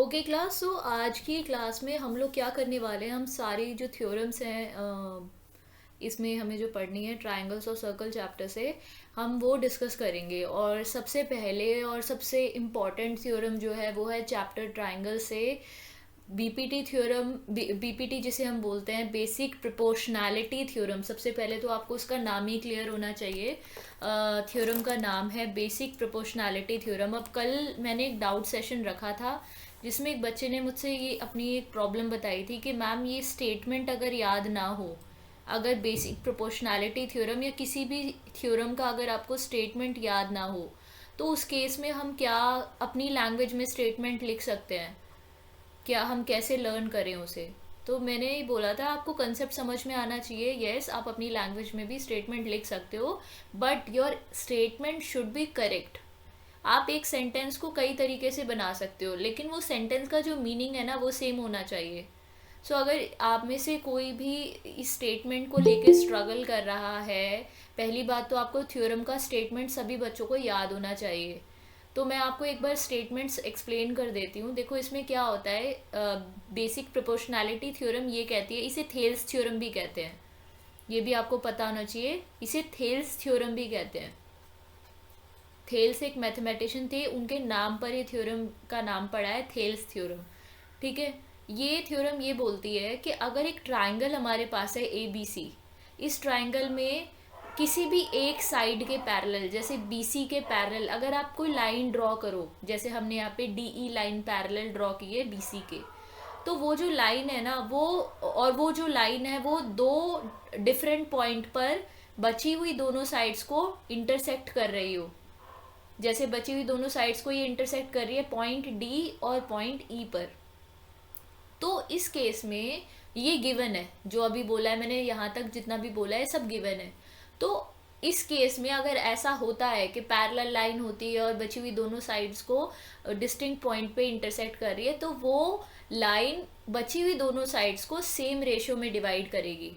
Okay class. सो आज की class में हम लोग क्या करने वाले हैं, हम सारी जो थ्योरम्स हैं इसमें हमें जो पढ़नी है ट्रायंगल्स और सर्कल चैप्टर से हम वो डिस्कस करेंगे। और सबसे पहले और सबसे इम्पॉर्टेंट थ्योरम जो है वो है चैप्टर ट्रायंगल से बीपीटी थ्योरम। बीपीटी जिसे हम बोलते हैं बेसिक प्रोपोर्शनैलिटी थ्योरम। सबसे पहले तो आपको उसका नाम ही क्लियर होना चाहिए। थ्योरम का नाम है बेसिक प्रोपोर्शनैलिटी थ्योरम। अब कल मैंने एक डाउट सेशन रखा था जिसमें एक बच्चे ने मुझसे ये अपनी एक प्रॉब्लम बताई थी कि मैम ये स्टेटमेंट अगर याद ना हो, अगर बेसिक प्रोपोर्शनैलिटी थ्योरम या किसी भी थ्योरम का अगर आपको स्टेटमेंट याद ना हो तो उस केस में हम क्या अपनी लैंग्वेज में स्टेटमेंट लिख सकते हैं, क्या हम कैसे लर्न करें उसे। तो मैंने ही बोला था आपको कंसेप्ट समझ में आना चाहिए। यस, आप अपनी लैंग्वेज में भी स्टेटमेंट लिख सकते हो, but your statement should be correct. आप एक सेंटेंस को कई तरीके से बना सकते हो, लेकिन वो सेंटेंस का जो मीनिंग है ना वो सेम होना चाहिए। सो अगर आप में से कोई भी इस स्टेटमेंट को लेके स्ट्रगल कर रहा है, पहली बात तो आपको थ्योरम का स्टेटमेंट सभी बच्चों को याद होना चाहिए। तो मैं आपको एक बार स्टेटमेंट्स एक्सप्लेन कर देती हूँ। देखो इसमें क्या होता है, बेसिक प्रोपोर्शनैलिटी थ्योरम ये कहती है, इसे थेल्स थ्योरम भी कहते हैं, ये भी आपको पता होना चाहिए, इसे थेल्स थ्योरम भी कहते हैं। थेल्स एक मैथमेटिशियन थे, उनके नाम पर ये थ्योरम का नाम पड़ा है थेल्स थ्योरम। ठीक है। ये थ्योरम ये बोलती है कि अगर एक ट्राइंगल हमारे पास है ए बी सी, इस ट्राइंगल में किसी भी एक साइड के पैरेलल, जैसे बी सी के पैरेलल अगर आप कोई लाइन ड्रॉ करो, जैसे हमने यहाँ पे D E line parallel draw की है बी सी के, तो वो जो लाइन है ना वो जो लाइन है वो दो डिफरेंट पॉइंट पर बची हुई दोनों साइड्स को इंटरसेक्ट कर रही हो। जैसे बची हुई दोनों साइड्स को ये इंटरसेक्ट कर रही है पॉइंट डी और पॉइंट ई पर। तो इस केस में ये गिवन है, जो अभी बोला है मैंने, यहाँ तक जितना भी बोला है सब गिवन है। तो इस केस में अगर ऐसा होता है कि पैरेलल लाइन होती है और बची हुई दोनों साइड्स को डिस्टिंक्ट पॉइंट पे इंटरसेक्ट कर रही है, तो वो लाइन बची हुई दोनों साइड्स को सेम रेशियो में डिवाइड करेगी।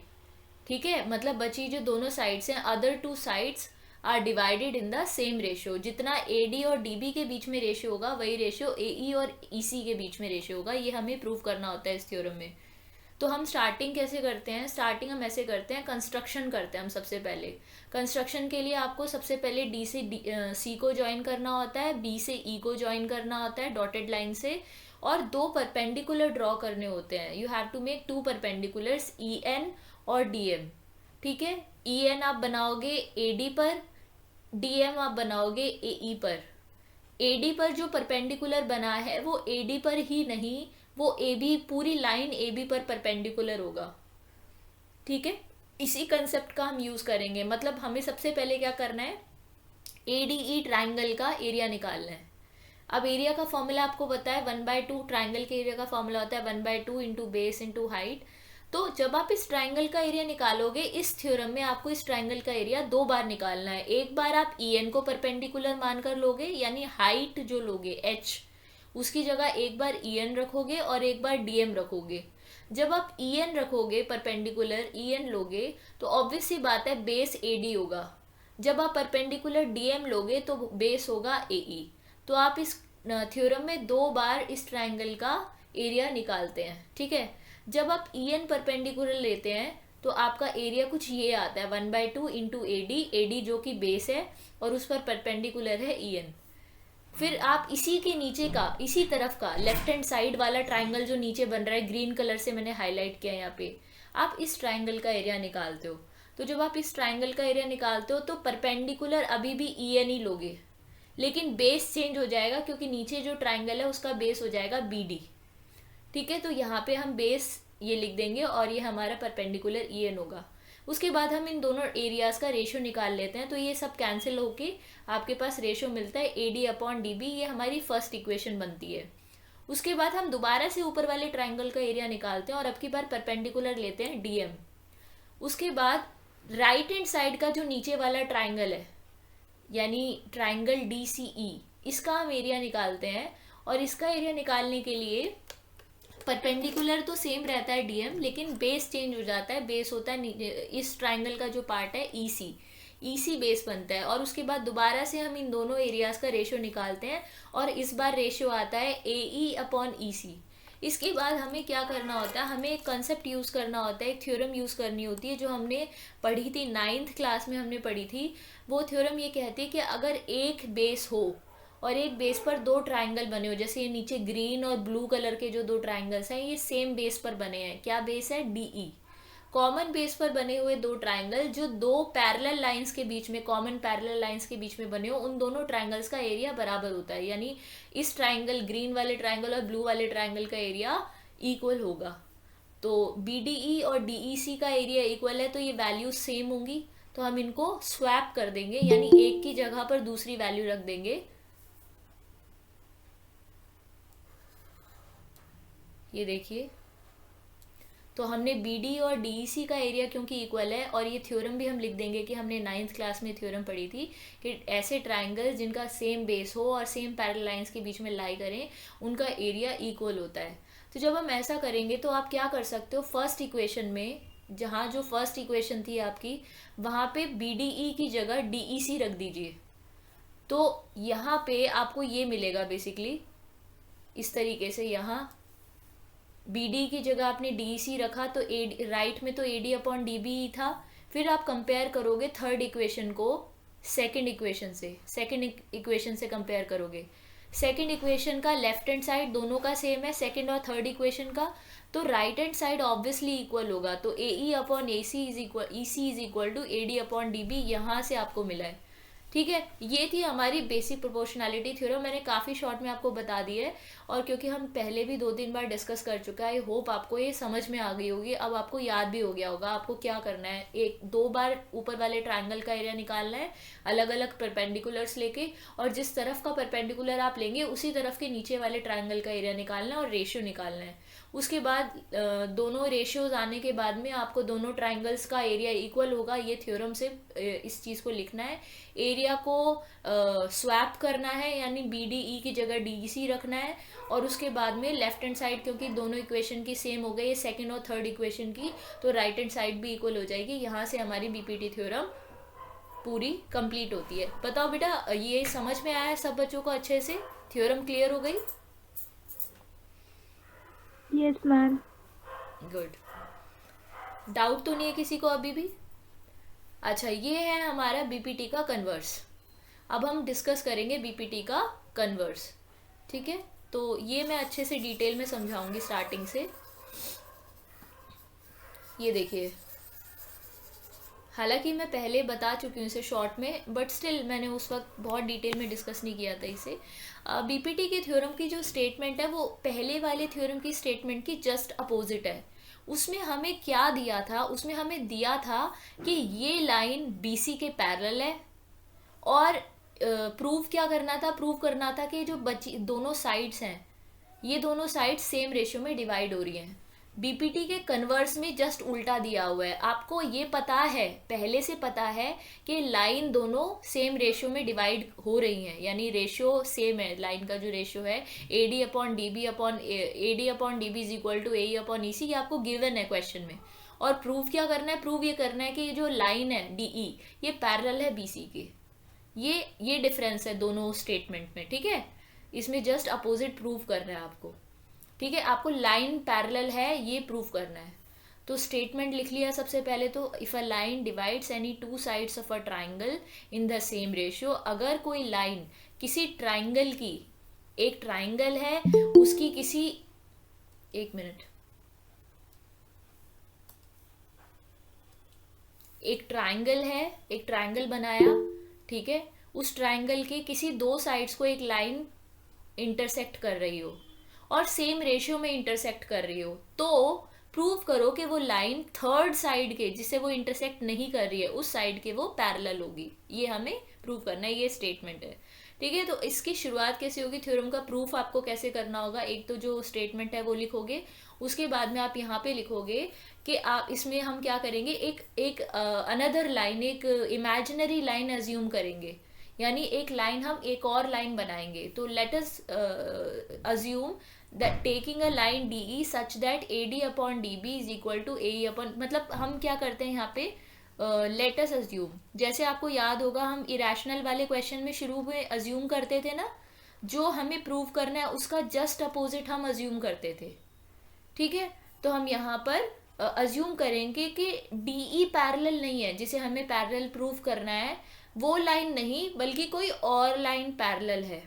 ठीक है, मतलब बची जो दोनों साइड्स हैं, other two sides are divided in the same ratio. जितना ए डी और डी बी के बीच में रेशियो होगा वही रेशियो ए ई और ई सी के बीच में रेशियो होगा। ये हमें प्रूव करना होता है इस थ्योरम में। तो हम स्टार्टिंग कैसे करते हैं, स्टार्टिंग हम ऐसे करते हैं, कंस्ट्रक्शन करते हैं हम सबसे पहले। कंस्ट्रक्शन के लिए आपको सबसे पहले डी से सी को ज्वाइन करना होता है, बी से ई को ज्वाइन करना होता है डॉटेड लाइन से, और दो परपेंडिकुलर ड्रॉ करने होते हैं। You have to make two perpendiculars, E N और डी एम। ठीक है, ई एन आप बनाओगे ए डी पर, डी एम आप बनाओगे ए ई पर। ए डी पर जो परपेंडिकुलर बना है वो ए डी पर ही नहीं, वो ए बी, पूरी लाइन ए बी पर परपेंडिकुलर होगा। ठीक है, इसी कंसेप्ट का हम यूज करेंगे। मतलब हमें सबसे पहले क्या करना है, ए डी ई ट्राइंगल का एरिया निकालना है। अब एरिया का फॉर्मूला आपको पता है, 1/2। ट्राइंगल के एरिया का फॉर्मूला होता है 1/2 इंटू बेस इंटू हाइट। तो जब आप इस ट्राइंगल का एरिया निकालोगे, इस थ्योरम में आपको इस ट्राइंगल का एरिया दो बार निकालना है। एक बार आप ई एन को परपेंडिकुलर मानकर लोगे, यानी हाइट जो लोगे एच, उसकी जगह एक बार ई एन रखोगे और एक बार डी एम रखोगे। जब आप ई एन रखोगे, परपेंडिकुलर ई एन लोगे, तो ऑब्वियस सी बात है बेस ए डी होगा। जब आप परपेंडिकुलर डी एम लोगे तो बेस होगा ए ई। तो आप इस थ्योरम में दो बार इस ट्राइंगल का एरिया निकालते हैं। ठीक है, जब आप ई एन परपेंडिकुलर लेते हैं तो आपका एरिया कुछ ये आता है, 1/2 इंटू ए डी जो कि बेस है और उस पर परपेंडिकुलर है ई एन। फिर आप इसी के नीचे का, इसी तरफ का लेफ्ट हैंड साइड वाला ट्राइंगल जो नीचे बन रहा है, ग्रीन कलर से मैंने हाईलाइट किया है यहाँ पे, आप इस ट्राइंगल का एरिया निकालते हो। तो जब आप इस ट्राइंगल का एरिया निकालते हो तो परपेंडिकुलर अभी भी ई एन ही लोगे, लेकिन बेस चेंज हो जाएगा क्योंकि नीचे जो ट्राइंगल है उसका बेस हो जाएगा बी डी। ठीक है, तो यहाँ पे हम बेस ये लिख देंगे और ये हमारा परपेंडिकुलर ई एन होगा। उसके बाद हम इन दोनों एरियाज का रेशियो निकाल लेते हैं, तो ये सब कैंसिल होके आपके पास रेशियो मिलता है A D upon D B. ये हमारी फर्स्ट इक्वेशन बनती है। उसके बाद हम दोबारा से ऊपर वाले ट्राइंगल का एरिया निकालते हैं और अब की बार परपेंडिकुलर लेते हैं डी एम। उसके बाद राइट हैंड साइड का जो नीचे वाला ट्राइंगल है, यानी ट्राइंगल डी सी ई, इसका हम एरिया निकालते हैं। और इसका एरिया निकालने के लिए परपेंडिकुलर तो सेम रहता है डीएम, लेकिन बेस चेंज हो जाता है। बेस होता है इस ट्राइंगल का जो पार्ट है ई सी, ईसी बेस बनता है, और उसके बाद दोबारा से हम इन दोनों एरियाज का रेशियो निकालते हैं, और इस बार रेशियो आता है AE अपॉन EC। इसके बाद हमें क्या करना होता है, हमें एक कंसेप्ट यूज़ करना होता है, एक थ्योरम यूज़ करनी होती है जो हमने पढ़ी थी 9th क्लास में, हमने पढ़ी थी। वो थ्योरम ये कहती है कि अगर एक बेस हो और एक बेस पर दो ट्राइंगल बने हो, जैसे ये नीचे ग्रीन और ब्लू कलर के जो दो ट्राइंगल्स हैं, ये सेम बेस पर बने हैं। क्या बेस है? DE। कॉमन बेस पर बने हुए दो ट्राइंगल जो दो पैरेलल लाइंस के बीच में, कॉमन पैरेलल लाइंस के बीच में बने हो, उन दोनों ट्राइंगल्स का एरिया बराबर होता है। यानी इस ट्राइंगल, ग्रीन वाले ट्राइंगल और ब्लू वाले ट्राइंगल का एरिया इक्वल होगा। तो BDE और DEC का एरिया इक्वल है, तो ये वैल्यूज सेम होंगी, तो हम इनको स्वैप कर देंगे, यानी एक की जगह पर दूसरी वैल्यू रख देंगे। ये देखिए, तो हमने BD और DEC का एरिया क्योंकि इक्वल है, और ये थ्योरम भी हम लिख देंगे कि हमने 9th क्लास में थ्योरम पढ़ी थी कि ऐसे ट्राइंगल्स जिनका सेम बेस हो और सेम पैरेलल लाइंस के बीच में लाई करें, उनका एरिया इक्वल होता है। तो जब हम ऐसा करेंगे तो आप क्या कर सकते हो, फर्स्ट इक्वेशन में, जहाँ जो फर्स्ट इक्वेशन थी आपकी, वहाँ पे BDE की जगह DEC रख दीजिए। तो यहाँ पे आपको ये मिलेगा बेसिकली इस तरीके से, यहाँ BD की जगह आपने DEC रखा, तो राइट में तो AD अपॉन DB ही था। फिर आप कंपेयर करोगे थर्ड इक्वेशन को सेकंड इक्वेशन से, कंपेयर करोगे। सेकंड इक्वेशन का लेफ्ट हैंड साइड दोनों का सेम है, सेकंड और थर्ड इक्वेशन का, तो right hand side obviously equal होगा। तो AE upon AC is equal, EC is equal to AD upon DB, यहाँ से आपको मिला है। ठीक है, ये थी हमारी बेसिक प्रोपोर्शनैलिटी थ्योरम। मैंने काफ़ी शॉर्ट में आपको बता दी है, और क्योंकि हम पहले भी 2-3 बार डिस्कस कर चुका है, आई होप आपको ये समझ में आ गई होगी। अब आपको याद भी हो गया होगा आपको क्या करना है। 1-2 बार ऊपर वाले ट्राइंगल का एरिया निकालना है, अलग अलग परपेंडिकुलर्स लेके, और जिस तरफ का परपेंडिकुलर आप लेंगे उसी तरफ के नीचे वाले ट्राइंगल का एरिया निकालना है और रेशियो निकालना है। उसके बाद दोनों रेशियोज आने के बाद में आपको दोनों ट्राइंगल्स का एरिया इक्वल होगा, ये थ्योरम से इस चीज़ को लिखना है। एरिया को स्वैप करना है, यानी BDE की जगह DEC रखना है, और उसके बाद में लेफ्ट हैंड साइड, क्योंकि दोनों इक्वेशन की सेम हो गई है सेकंड और थर्ड इक्वेशन की, तो राइट हैंड साइड भी इक्वल हो जाएगी। यहाँ से हमारी BPT थ्योरम पूरी कंप्लीट होती है। बताओ बेटा, ये समझ में आया सब बच्चों को अच्छे से? थ्योरम क्लियर हो गई? Yes ma'am. गुड। डाउट तो नहीं है किसी को अभी भी? अच्छा, ये है हमारा BPT का कन्वर्स। अब हम डिस्कस करेंगे BPT का कन्वर्स। ठीक है, तो ये मैं अच्छे से डिटेल में समझाऊंगी स्टार्टिंग से। ये देखिए, हालांकि मैं पहले बता चुकी हूँ इसे शॉर्ट में, बट स्टिल मैंने उस वक्त बहुत डिटेल में डिस्कस नहीं किया था इसे। BPT के थ्योरम की जो स्टेटमेंट है वो पहले वाले थ्योरम की स्टेटमेंट की जस्ट अपोजिट है। उसमें हमें क्या दिया था, उसमें हमें दिया था कि ये लाइन BC के पैरेलल है, और प्रूव क्या करना था, प्रूव करना था कि जो बची दोनों साइड्स हैं, ये दोनों साइड्स सेम रेशियो में डिवाइड हो रही हैं। BPT के कन्वर्स में जस्ट उल्टा दिया हुआ है। आपको ये पता है, पहले से पता है कि लाइन दोनों सेम रेशियो में डिवाइड हो रही हैं, यानी रेशियो सेम है। लाइन का जो रेशियो है AD upon DB is equal to AE upon EC, ये आपको गिवन है क्वेश्चन में। और प्रूव क्या करना है, प्रूव ये करना है कि ये जो लाइन है DE, ये पैरेलल है BC के। ये डिफरेंस है दोनों स्टेटमेंट में। ठीक है, इसमें जस्ट अपोजिट प्रूव करना है आपको। ठीक है, आपको लाइन पैरेलल है ये प्रूव करना है। तो स्टेटमेंट लिख लिया सबसे पहले, तो if a line divides any two sides of a triangle in the same ratio, अगर कोई लाइन किसी ट्राइंगल की, एक ट्राइंगल है उसकी किसी, एक मिनट, एक ट्राइंगल है, एक ट्राइंगल बनाया, ठीक है, उस ट्राइंगल के किसी दो साइड्स को एक लाइन इंटरसेक्ट कर रही हो और सेम रेशियो में इंटरसेक्ट कर रही हो, तो प्रूव करो कि वो लाइन थर्ड साइड के, जिसे वो इंटरसेक्ट नहीं कर रही है, उस साइड के वो पैरेलल होगी। ये हमें प्रूव करना है, ये स्टेटमेंट है। ठीक है, तो इसकी शुरुआत कैसे होगी, थ्योरम का प्रूफ आपको कैसे करना होगा, एक तो जो स्टेटमेंट है वो लिखोगे, उसके बाद में आप यहाँ पे लिखोगे कि आप इसमें हम क्या करेंगे, एक अनदर लाइन, एक इमेजिनरी लाइन अज्यूम करेंगे, यानी एक लाइन, हम एक और लाइन बनाएंगे। तो let us assume that taking a line DE such that AD upon DB is equal to AE upon, मतलब हम क्या करते हैं यहाँ पे, लेट अस अज्यूम, जैसे आपको याद होगा हम इरेशनल वाले क्वेश्चन में शुरू में अज्यूम करते थे ना, जो हमें प्रूव करना है उसका जस्ट अपोजिट हम अज्यूम करते थे। ठीक है, तो हम यहाँ पर अज्यूम करेंगे कि डीई पैरेलल नहीं है, जिसे हमें पैरेलल प्रूव करना है वो लाइन नहीं बल्कि कोई और लाइन पैरेलल है।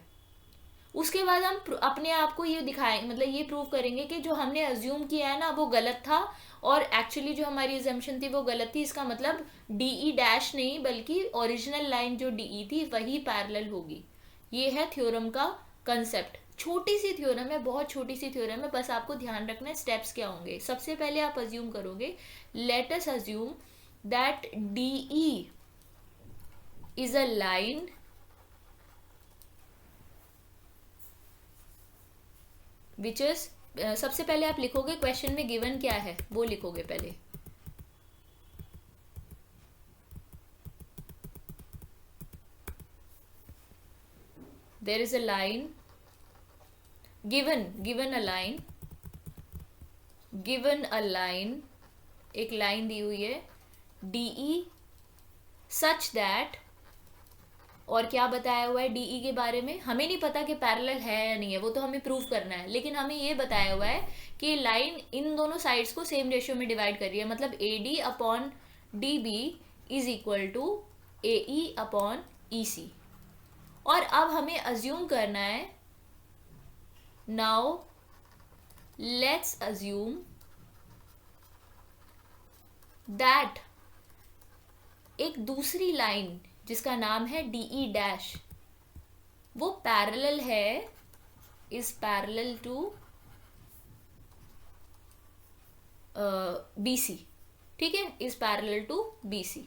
उसके बाद हम अपने आप को ये दिखाएं, मतलब ये प्रूव करेंगे कि जो हमने अज्यूम किया है ना वो गलत था, और एक्चुअली जो हमारी एजम्पशन थी वो गलत थी। इसका मतलब डीई डैश नहीं बल्कि ओरिजिनल लाइन जो डीई थी वही पैरेलल होगी। ये है थ्योरम का कंसेप्ट। छोटी सी थ्योरम है, बहुत छोटी सी थ्योरम है, बस आपको ध्यान रखना है स्टेप्स क्या होंगे। सबसे पहले आप अज्यूम करोगे, let us assume that DE is a line which is, सबसे पहले आप लिखोगे क्वेश्चन में गिवन क्या है वो लिखोगे पहले। There is a line given a line, एक लाइन दी हुई है डीई सच दैट, और क्या बताया हुआ है डीई के बारे में, हमें नहीं पता कि पैरेलल है या नहीं है, वो तो हमें प्रूव करना है, लेकिन हमें ये बताया हुआ है कि लाइन इन दोनों साइड्स को सेम रेशियो में डिवाइड कर रही है, मतलब A D upon D B is equal to A E upon E C. और अब हमें अज्यूम करना है, नाउ लेट्स अज्यूम दैट एक दूसरी लाइन जिसका नाम है डीई डैश, वो पैरेलल है, इज पैरेलल टू BC। ठीक है, इज पैरेलल टू BC।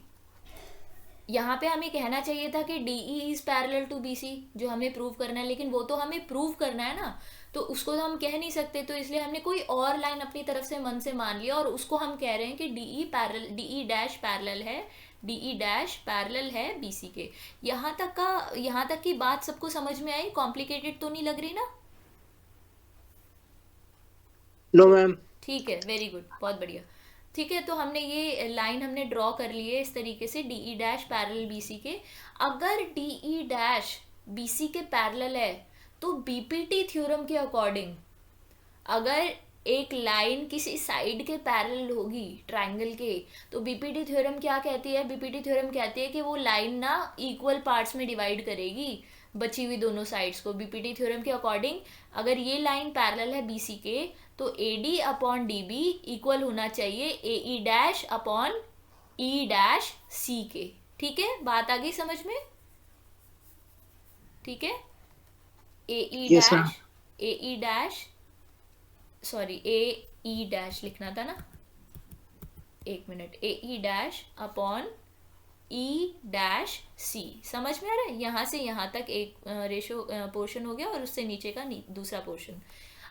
यहाँ पे हमें कहना चाहिए था कि DE is parallel to BC, जो हमें प्रूव करना है, लेकिन वो तो हमें प्रूव करना है ना, तो उसको तो हम कह नहीं सकते, तो इसलिए हमने कोई और लाइन अपनी तरफ से मन से मान लिया और उसको हम कह रहे हैं कि DE डैश पैरेलल है, DE डैश पैरेलल है BC के। यहाँ तक की बात सबको समझ में आई? कॉम्प्लिकेटेड तो नहीं लग रही ना? No ma'am. ठीक है, वेरी गुड, बहुत बढ़िया। ठीक है, तो हमने ये लाइन हमने ड्रॉ कर ली है इस तरीके से, डीई डैश पैरेलल बीसी के। अगर डीई डैश बीसी के पैरेलल है तो बीपीटी थ्योरम के अकॉर्डिंग अगर एक लाइन किसी साइड के पैरेलल होगी ट्रायंगल के, तो बीपीटी थ्योरम क्या कहती है? बीपीटी थ्योरम कहती है कि वो लाइन ना इक्वल पार्ट्स में डिवाइड करेगी बची हुई दोनों साइड्स को। बीपीटी थ्योरम के अकॉर्डिंग अगर ये लाइन पैरेलल है बीसी के, तो A D upon D B equal होना चाहिए A E dash upon E dash C के। ठीक है, बात आ गई समझ में? ठीक है, A E yes ma'am. Dash A E dash sorry A E dash लिखना था ना, एक minute, A E dash upon E dash C. समझ में आ रहा है? यहाँ से यहाँ तक एक रेशो पोर्शन हो गया और उससे नीचे का दूसरा पोर्शन।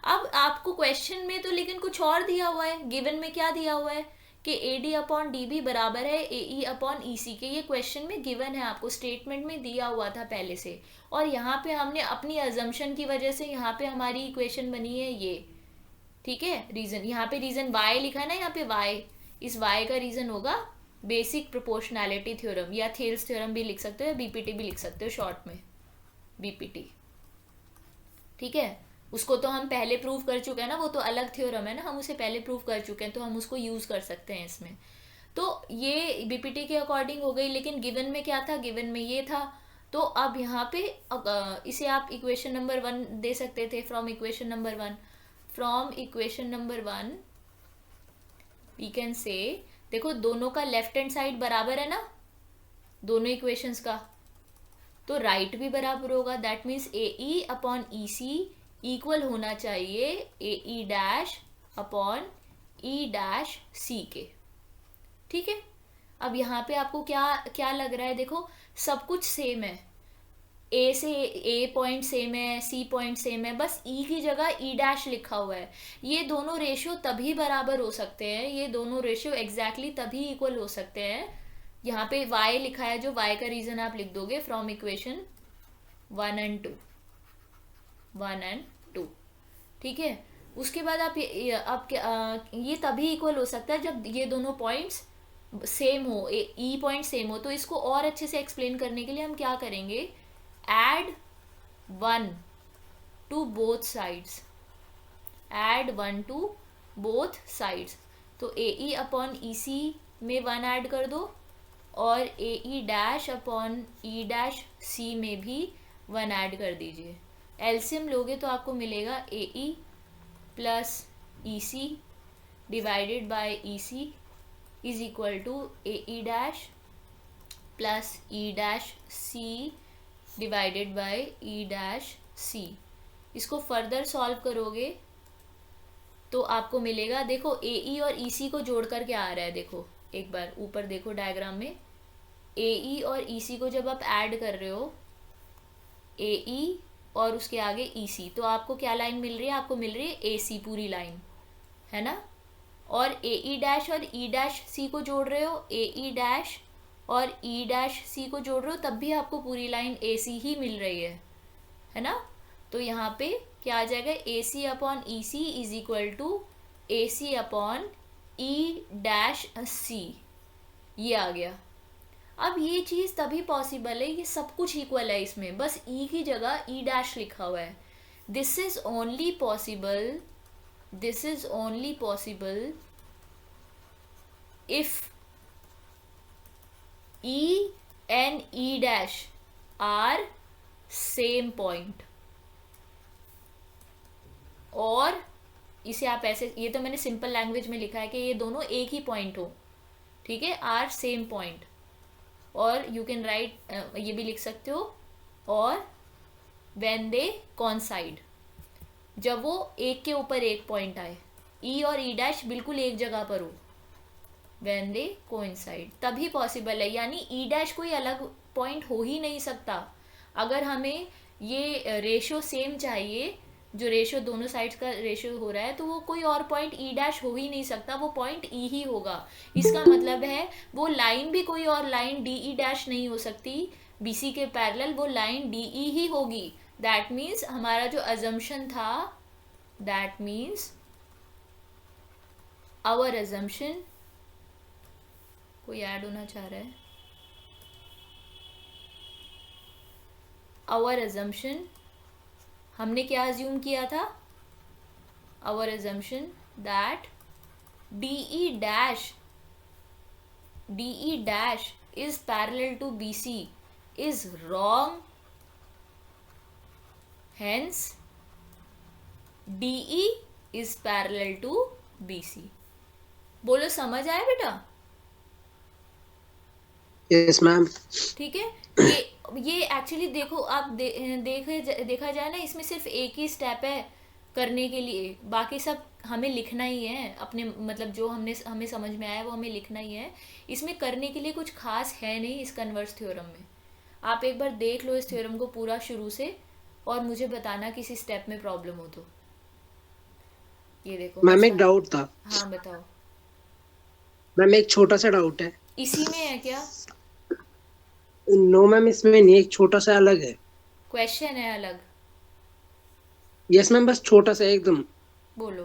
अब आपको क्वेश्चन में तो लेकिन कुछ और दिया हुआ है, गिवन में क्या दिया हुआ है कि A D upon D B बराबर है ए ई अपॉन ई सी के। ये क्वेश्चन में गिवन है, आपको स्टेटमेंट में दिया हुआ था पहले से, और यहाँ पे हमने अपनी अजम्पशन की वजह से यहाँ पे हमारी इक्वेशन बनी है ये। ठीक है, रीजन यहाँ पे रीजन वाई लिखा है ना, यहाँ पे वाई, इस वाई का रीजन होगा बेसिक प्रोपोर्शनैलिटी थ्योरम, या थेल्स थ्योरम भी लिख सकते हो, या बीपीटी भी लिख सकते हो शॉर्ट में, बीपीटी। ठीक है, उसको तो हम पहले प्रूव कर चुके हैं ना, वो तो अलग थ्योरम है ना, हम उसे पहले प्रूव कर चुके हैं, तो हम उसको यूज कर सकते हैं इसमें। तो ये बीपीटी के अकॉर्डिंग हो गई, लेकिन गिवन में क्या था? गिवन में ये था। तो अब यहाँ पे इसे आप इक्वेशन नंबर 1 दे सकते थे, from equation number 1, from equation number 1 we can say, देखो दोनों का लेफ्ट हैंड साइड बराबर है ना दोनों इक्वेशंस का, तो राइट भी बराबर होगा। That means A E upon E C equal होना चाहिए A E dash upon E dash C के। ठीक है, अब यहाँ पे आपको क्या क्या लग रहा है? देखो सब कुछ सेम है, ए से ए पॉइंट सेम है, सी पॉइंट सेम है, बस ई की जगह ई डैश लिखा हुआ है। ये दोनों रेशियो तभी बराबर हो सकते हैं, ये दोनों रेशियो एग्जैक्टली तभी इक्वल हो सकते हैं। यहाँ पे y लिखा है, जो y का रीजन आप लिख दोगे फ्रॉम इक्वेशन 1 and 2। ठीक है, उसके बाद आप ये तभी इक्वल हो सकता है जब ये दोनों पॉइंट्स सेम हो, ई पॉइंट सेम हो, तो इसको और अच्छे से एक्सप्लेन करने के लिए हम क्या करेंगे, add 1 to both sides, add 1 to both sides. तो ए ई अपॉन ई सी में 1 ऐड कर दो, और A E dash upon E dash C में भी 1 ऐड कर दीजिए। एलसीएम लोगे तो आपको मिलेगा A E plus E C divided by E C is equal to A E dash plus E dash C divided by E dash C. इसको further solve करोगे तो आपको मिलेगा, देखो ए ई और ई सी को जोड़ कर क्या आ रहा है, देखो एक बार ऊपर देखो डायग्राम में, ए ई और ई सी को जब आप ऐड कर रहे हो, ए ई और उसके आगे ई सी, तो आपको क्या लाइन मिल रही है, आपको मिल रही है ए सी पूरी लाइन, है ना। और ए ई डैश और ई डैश सी को जोड़ रहे हो, ए ई डैश और ई डैश सी को जोड़ रहे हो, तब भी आपको पूरी लाइन ए सी ही मिल रही है ना। तो यहाँ पे क्या आ जाएगा, A C upon E C is equal to A C upon E dash C, ये आ गया। अब ये चीज़ तभी पॉसिबल है, ये सब कुछ इक्वल है इसमें, बस ई की जगह ई डैश लिखा हुआ है। This is only possible, this is only possible if E and E dash are same point, और इसे आप ऐसे, ये तो मैंने सिंपल लैंग्वेज में लिखा है कि ये दोनों एक ही पॉइंट हो, ठीक है, आर सेम पॉइंट। और यू कैन राइट, ये भी लिख सकते हो, और व्हेन दे कॉन्साइड, जब वो एक के ऊपर एक पॉइंट आए, ई और ई डैश बिल्कुल एक जगह पर हो, व्हेन दे कोइंसाइड, तभी पॉसिबल है। यानी ई डैश कोई अलग पॉइंट हो ही नहीं सकता। अगर हमें ये रेशो सेम चाहिए, जो रेशो दोनों साइड्स का रेशो हो रहा है, तो वो कोई और पॉइंट ई डैश हो ही नहीं सकता, वो पॉइंट ई ही होगा। इसका मतलब है वो लाइन भी कोई और लाइन डी ई डैश नहीं हो सकती बीसी के पैरेलल, वो लाइन डी ई ही होगी। दैट मीन्स हमारा जो अजम्पशन था, दैट मीन्स आवर अजम्पशन, कोई ऐड होना चाह रहा है, आवर अजम्पशन, हमने क्या अज्यूम किया था, our assumption that D E dash is parallel to B C is wrong, hence D E is parallel to B C. बोलो समझ आया बेटा? Yes ma'am. ठीक है, ये एक्चुअली देखो आप देखा जाए ना, इसमें सिर्फ एक ही स्टेप है करने के लिए, बाकी सब हमें लिखना ही है अपने, मतलब जो हमें समझ में आया वो हमें लिखना ही है। इसमें करने के लिए कुछ खास है नहीं इस कन्वर्स थ्योरम में। आप एक बार देख लो इस थ्योरम को पूरा शुरू से, और मुझे बताना किसी स्टेप में प्रॉब्लम हो तो। ये देखो मैम एक डाउट था। हाँ बताओ। मैम एक छोटा सा डाउट है। इसी में है क्या? नो मैम इसमें नहीं, एक छोटा सा अलग है। क्वेश्चन है अलग? यस मैम, बस छोटा सा एकदम। बोलो।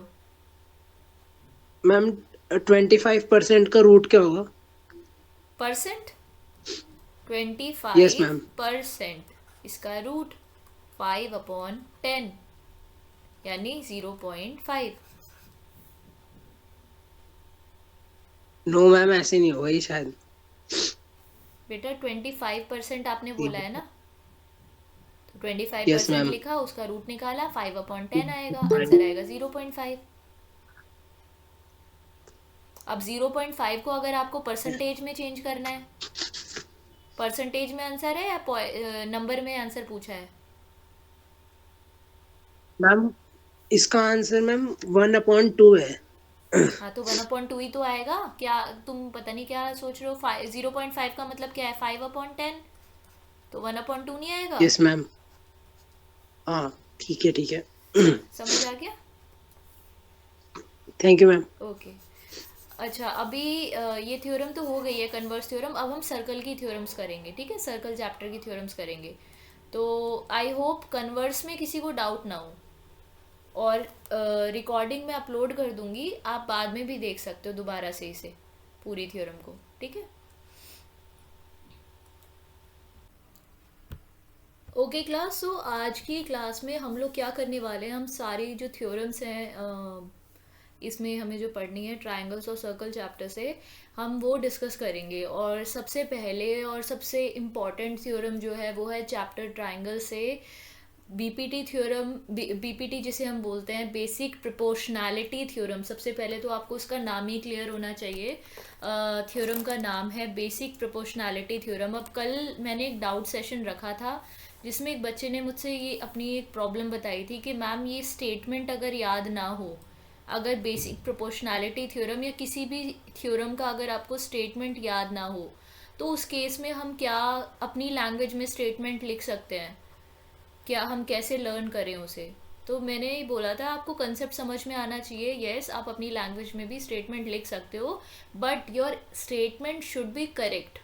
मैम 25% का रूट क्या होगा? परसेंट? Yes ma'am. 25% इसका रूट 5/10 यानी 0.5। नो मैम ऐसे नहीं होगा ये शायद। बेटा 25% आपने बोला है ना, तो यस 25% मैम। लिखा, उसका रूट निकाला, 5/10 आएगा, आंसर आएगा 0.5। अब 0.5 को अगर आपको परसेंटेज में चेंज करना है, परसेंटेज में आंसर है या नंबर में आंसर पूछा है? मैम इसका आंसर मैम 1/2 है। हाँ तो 1/2 ही तो आएगा। क्या तुम पता नहीं क्या सोच रहे हो, 0.5 का मतलब क्या है, 5/10, तो 1/2 नहीं आएगा? Yes ma'am. हाँ ठीक है ठीक है। समझ आ गया? Thank you ma'am. ओके। अच्छा अभी ये थ्योरम तो हो गई है कन्वर्स थ्योरम, अब हम सर्कल की थ्योरम्स करेंगे, ठीक है, सर्कल चैप्टर की थ्योरम्स करेंगे। तो आई होप कन्वर्स में किसी को डाउट ना हो, और रिकॉर्डिंग में अपलोड कर दूंगी, आप बाद में भी देख सकते हो दोबारा से इसे, पूरी थ्योरम को। ठीक है। ओके क्लास, सो आज की क्लास में हम लोग क्या करने वाले हैं, हम सारी जो थ्योरम्स हैं इसमें हमें जो पढ़नी है ट्रायंगल्स और सर्कल चैप्टर से, हम वो डिस्कस करेंगे। और सबसे पहले और सबसे इम्पॉर्टेंट थ्योरम जो है वो है चैप्टर ट्रायंगल से बीपीटी थ्योरम, बीपीटी जिसे हम बोलते हैं बेसिक प्रोपोर्शनैलिटी थ्योरम। सबसे पहले तो आपको उसका नाम ही क्लियर होना चाहिए। थ्योरम का नाम है बेसिक प्रोपोर्शनैलिटी थ्योरम। अब कल मैंने एक डाउट सेशन रखा था जिसमें एक बच्चे ने मुझसे ये अपनी एक प्रॉब्लम बताई थी कि मैम ये स्टेटमेंट अगर याद ना हो, अगर बेसिक प्रोपोर्शनैलिटी थ्योरम या किसी भी थ्योरम का अगर आपको स्टेटमेंट याद ना हो, तो उस केस में हम क्या अपनी लैंग्वेज में स्टेटमेंट लिख सकते हैं, क्या हम कैसे लर्न करें उसे। तो मैंने ही बोला था आपको कंसेप्ट समझ में आना चाहिए। यस, आप अपनी लैंग्वेज में भी स्टेटमेंट लिख सकते हो, but your statement should be correct.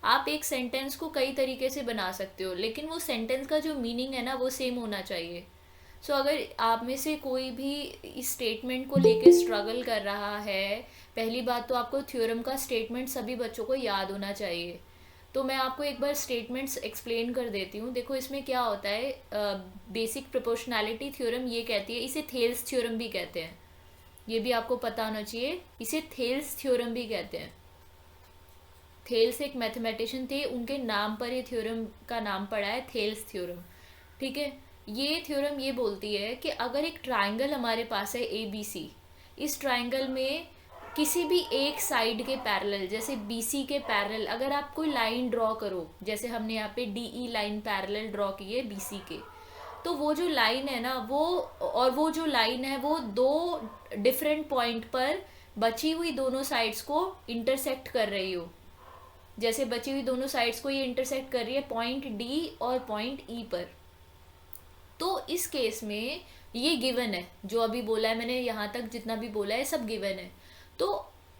आप एक सेंटेंस को कई तरीके से बना सकते हो, लेकिन वो सेंटेंस का जो मीनिंग है ना वो सेम होना चाहिए। सो अगर आप में से कोई भी इस स्टेटमेंट को लेके स्ट्रगल कर रहा है, पहली बात तो आपको थ्योरम का स्टेटमेंट सभी बच्चों को याद होना चाहिए। तो मैं आपको एक बार स्टेटमेंट्स एक्सप्लेन कर देती हूँ। देखो इसमें क्या होता है, बेसिक प्रोपोर्शनैलिटी थ्योरम ये कहती है, इसे थेल्स थ्योरम भी कहते हैं, ये भी आपको पता होना चाहिए, इसे थेल्स थ्योरम भी कहते हैं। थेल्स एक मैथमेटिशियन थे, उनके नाम पर ये थ्योरम का नाम पड़ा है थेल्स थ्योरम। ठीक है। ये थ्योरम ये बोलती है कि अगर एक ट्राइंगल हमारे पास है ए बी सी, इस ट्राइंगल में किसी भी एक साइड के पैरेलल, जैसे बी सी के पैरेलल अगर आप कोई लाइन ड्रॉ करो, जैसे हमने यहाँ पे D E line parallel draw की है बी सी के, तो वो जो लाइन है ना वो, और वो जो लाइन है वो दो डिफरेंट पॉइंट पर बची हुई दोनों साइड्स को इंटरसेक्ट कर रही हो। जैसे बची हुई दोनों साइड्स को ये इंटरसेक्ट कर रही है पॉइंट डी और पॉइंट ई पर। तो इस केस में ये गिवन है, जो अभी बोला है मैंने, यहाँ तक जितना भी बोला है सब गिवन है। तो